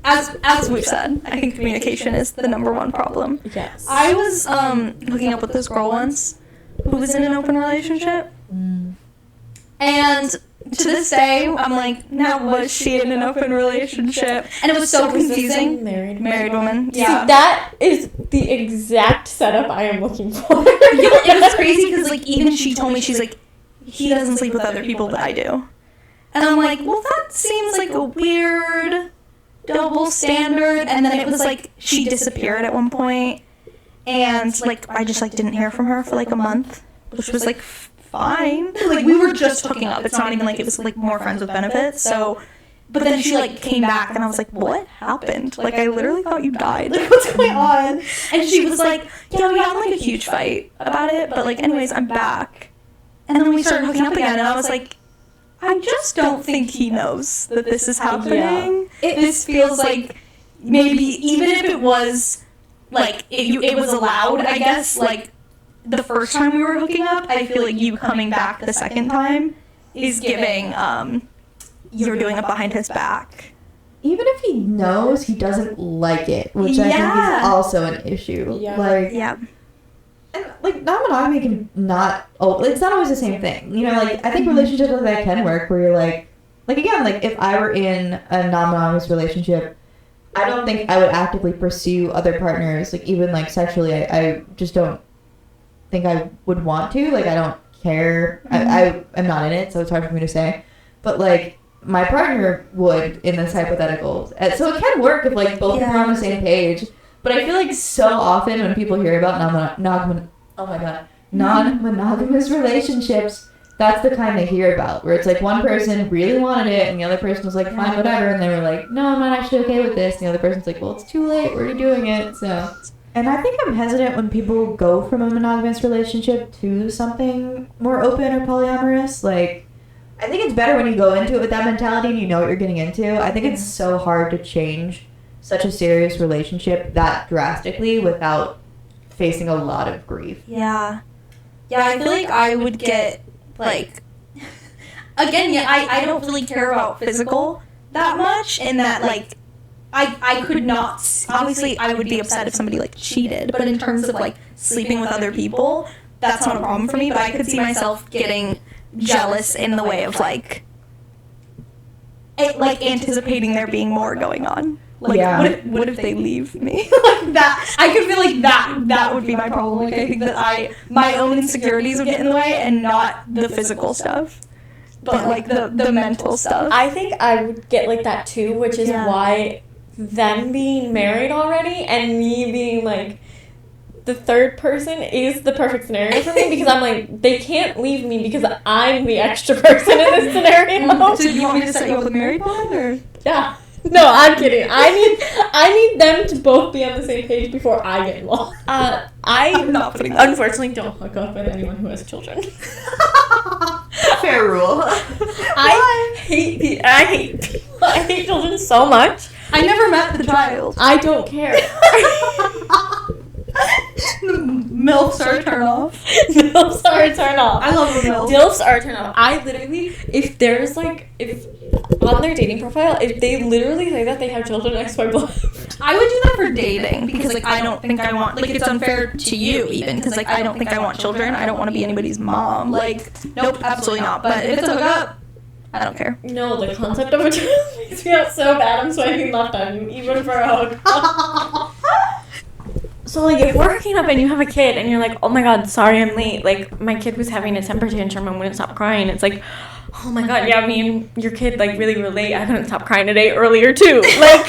as we've said, I think communication is the number one problem. Yes. I was hooking up with this girl once who was in an open relationship. And to this day, I'm like, now was she in an open relationship? And it was so confusing. Married woman. Yeah. See, that is the exact setup I am looking for. It was crazy because, like, even she told me, she's like, he doesn't sleep with other people, but I do. And I'm like, well, that seems like a weird double standard. And then it was like, she disappeared at one point. And, like, I just, like, didn't hear from her for, like, a month, which was, like, fine. Like, we were just hooking up. It's not even like it was, like, more friends with benefits. So, but then she, like, came back, and I was like, what happened? Like, I literally thought you died. Like, what's going on? And she was like, yeah, we had, like, a huge fight about it. But, like, anyways, I'm back. And then we started hooking up again, and I was like, I just don't think he knows that this is happening. Yeah. This feels like maybe, even if it was, like, it was allowed, I guess, like, the first time we were hooking up, I feel like you coming back the second time is giving, you're doing it behind his back. Even if he knows, he doesn't like it, which I think is also an issue. Yeah. Like, Yeah. and like non-monogamy can not. Oh, it's not always the same thing. You know, like I think relationships like that can work where you're like again, like if I were in a non-monogamous relationship, I don't think I would actively pursue other partners, like even like sexually. I just don't think I would want to. Like I don't care. I am not in it, so it's hard for me to say. But like my partner would in this hypothetical, and so it can work if like both are on the same page. But I feel like so often when people hear about non-monogamous relationships, that's the kind they hear about, where it's like one person really wanted it and the other person was like, fine, whatever, and they were like, no, I'm not actually okay with this, and the other person's like, well, it's too late, we're already doing it. So, and I think I'm hesitant when people go from a monogamous relationship to something more open or polyamorous. Like, I think it's better when you go into it with that mentality and you know what you're getting into. I think it's so hard to change such a serious relationship that drastically without facing a lot of grief. Yeah. Yeah, I feel like I would get, like, again, yeah, I don't really care about physical that much, and that, like, I could not, obviously, I would be upset if somebody, like, cheated, but in terms of, like, sleeping with other people, that's not a problem for me, but I could see myself getting jealous in the way of, like, anticipating there being more going on. Like, Yeah. what if they leave me? Like, that, I could feel like that would be my problem. Like, I think that my own insecurities would get in the way, and not the physical stuff, but, like, the mental stuff. I think I would get like that too, which is why them being married already and me being like the third person is the perfect scenario for me, because I'm like, they can't leave me because I'm the extra person in this scenario. So do you want me to set you up with married one, or? Yeah. No, I'm kidding. I need them to both be on the same page before I get involved. I'm not putting that. Unfortunately don't hook up with anyone who has children. Fair rule. I hate children so much. I never met the child. I don't care. The MILFs are a turn off. MILFs are a turn off. I love a MILF. DILFs are a turn off. I literally, if on their dating profile, if they literally say that they have children, I swipe left. I would do that for dating, because, like, I don't think I want, like, it's unfair to you even, because, like, I don't think I want children. I don't want to be anybody's mom. Like, nope, absolutely not. But if it's a hookup, I don't care. No, the concept of a child makes me out so bad. I'm swiping left on you, even for a hug. So, like, if we're hooking up and you have a kid and you're like, oh my god, sorry I'm late. Like, my kid was having a temper tantrum and wouldn't stop crying. It's like, oh my god, yeah, me and your kid, like, really relate. I couldn't stop crying a day earlier, too. Like,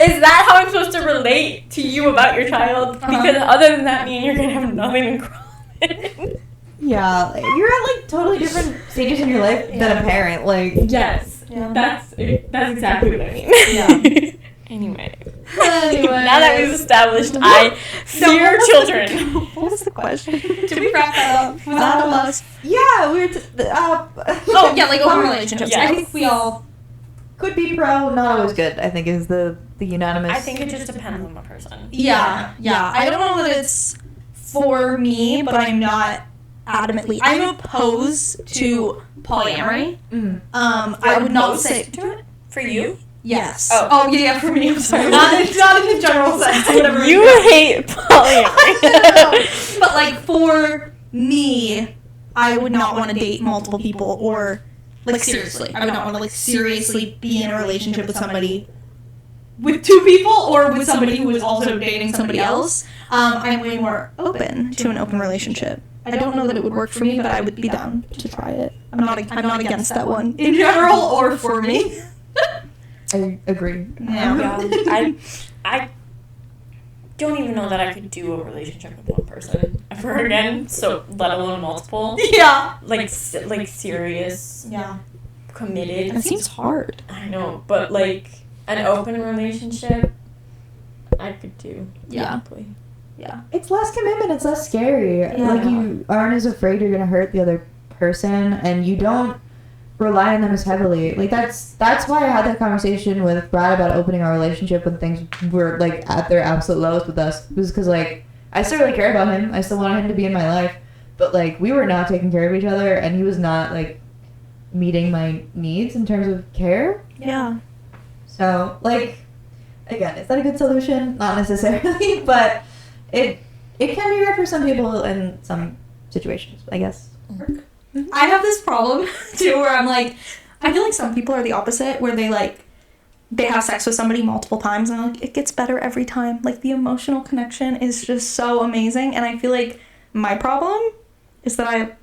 is that how I'm supposed to relate to you about your child? Because other than that, me and you're gonna have nothing in common. Yeah, you're at like totally different stages in your life than a parent. Like, Yes, that's exactly what I mean. Yeah. Anyway, Anyway. now that we've established I fear children. What was the question? Did we wrap that up? Was that a lust? yeah, we're Oh, yeah, like open relationships. Yes. I think we all... could be pro, not always good. I think is the unanimous. I think it just depends on the person. Yeah. I don't know that it's for me, but I'm not adamantly... I'm opposed to polyamory. I would not say... To it? For you? Yes. Oh. Yeah, for me, I'm sorry. Not in the general sense. Whatever. You hate polyamory. But, like, for me, I would not want to date multiple people, or, like, seriously. I would not want to, like, seriously be in a relationship with somebody, with two people, or with somebody who is also dating somebody else. I'm way more open to an open relationship. I don't know that it would work for me, but I would be down to try it. I'm not against that one in general or for me. I agree. Yeah. I don't even know that I could do a relationship with one person ever again. So let alone multiple. Yeah. Like serious, Yeah. committed. It seems hard. I know, but like an open relationship, I could do. Yeah. Probably. Yeah. It's less commitment. It's less scary. Like, you aren't as afraid you're gonna hurt the other person, and you don't rely on them as heavily. Like, that's why I had that conversation with Brad about opening our relationship when things were like at their absolute lowest with us. It was because, like, I still really cared about him. I still wanted him to be in my life, but, like, we were not taking care of each other, and he was not, like, meeting my needs in terms of care. Yeah. So, like, again, is that a good solution? Not necessarily, but it can be right for some people in some situations, I guess. I have this problem too, where I'm like, I feel like some people are the opposite, where they have sex with somebody multiple times, and like, it gets better every time. Like, the emotional connection is just so amazing, and I feel like my problem is that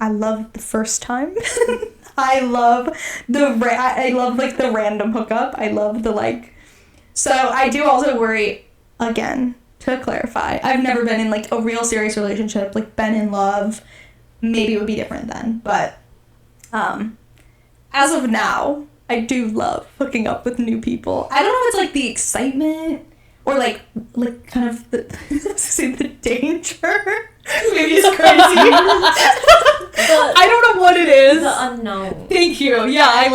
I love the first time. I love I love, like, the random hookup. I love the, like, so I do also worry, again, to clarify, I've never been in, like, a real serious relationship, like, been in love, maybe it would be different then. But as of now, I do love hooking up with new people. I don't know if it's like the excitement or like kind of the say the danger. Maybe it's crazy. I don't know what it is. The unknown. Thank you. Yeah, I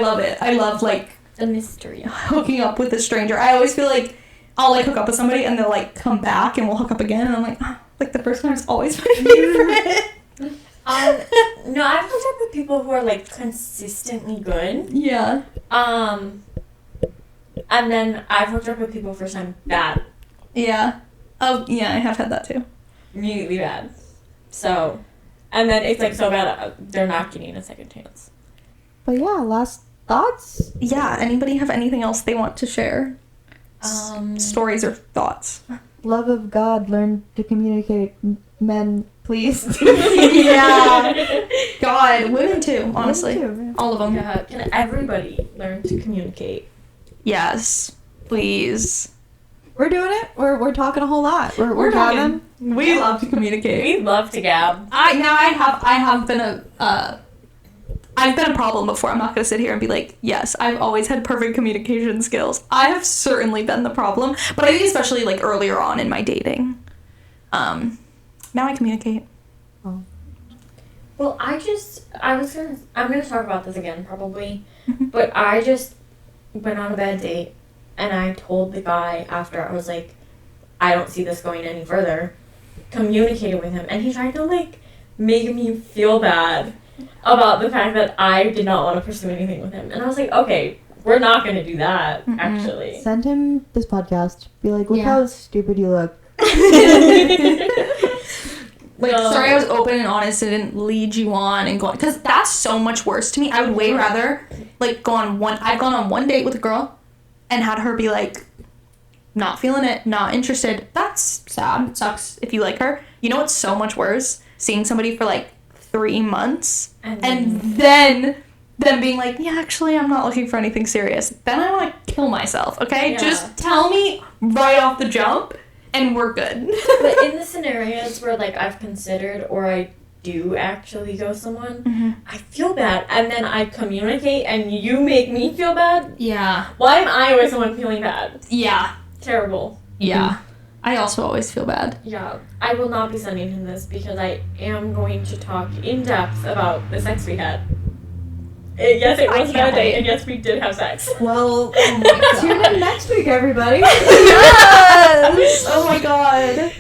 love it. I love like The mystery. hooking up with a stranger. I always feel like I'll like hook up with somebody and they'll like come back and we'll hook up again and I'm like, oh, like the first time is always my favorite. No, I've hooked up with people who are like consistently good. Yeah. And then I've hooked up with people first time bad. Yeah. Oh, yeah, I have had that too. Immediately bad. So, and then it's like so bad they're not getting a second chance. But yeah, last thoughts? Yeah, anybody have anything else they want to share? Stories or thoughts? Love of God, learn to communicate. Men, please. Yeah. God, women too, honestly. Women too, All of them. Yeah, can everybody learn to communicate? Yes, please. We're doing it. We're talking a whole lot. We're talking. gabbing. We love to communicate. We love to gab. I have been I've been a problem before. I'm not gonna sit here and be like, yes, I've always had perfect communication skills. I have certainly been the problem, but I think especially like earlier on in my dating. Now I communicate. Oh. Well, I'm gonna talk about this again probably, but I just went on a bad date, and I told the guy after, I was like, I don't see this going any further. Communicated with him, and he tried to like make me feel bad about the fact that I did not want to pursue anything with him, and I was like, okay, we're not gonna do that. Actually, Send him this podcast. Be like, look Yeah. how stupid you look. Like, No. sorry, I was open and honest. I didn't lead you on and go on. Because that's so much worse to me. I would way rather, like, I've gone on one date with a girl and had her be like, not feeling it, not interested. That's sad. It sucks if you like her. You know what's so much worse? Seeing somebody for, like, 3 months and then them being like, yeah, actually, I'm not looking for anything serious. Then I want to kill myself, okay? Yeah. Just tell me right off the jump. And we're good. but in the scenarios where like I've considered or I do actually go someone, I feel bad, and then I communicate, and you make me feel bad. Yeah. Why am I always the one feeling bad? Yeah. Terrible. Yeah. I also always feel bad. Yeah, I will not be sending him this because I am going to talk in depth about the sex we had. Yes, it I was a can't bad date, wait. and yes, we did have sex. Well, Oh my God. tune in next week, everybody. Yes! Oh my god.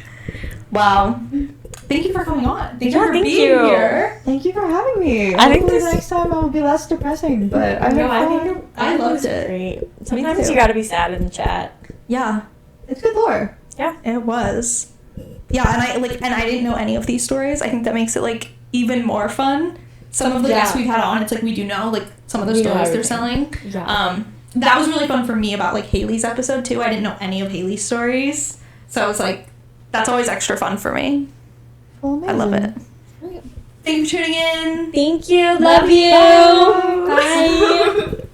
Wow. Thank you for coming on. Thank you for thank being you. here. Thank you for having me. I think Hopefully this- next time I will be less depressing, but I think I loved it. it. Great. Sometimes too. you gotta be sad in the chat. Yeah, it's good lore. it was. Yeah, and I didn't know any of these stories. I think that makes it like even more fun. Some of the guests we've had on, it's like we do know like some of the We know stories they're everything. selling. Yeah. That was really fun for me about like Haley's episode too. I didn't know any of Haley's stories, so I was like, that's always extra fun for me. Well, I love it. amazing. Thank you for tuning in. Thank you. Love you. Bye. Bye.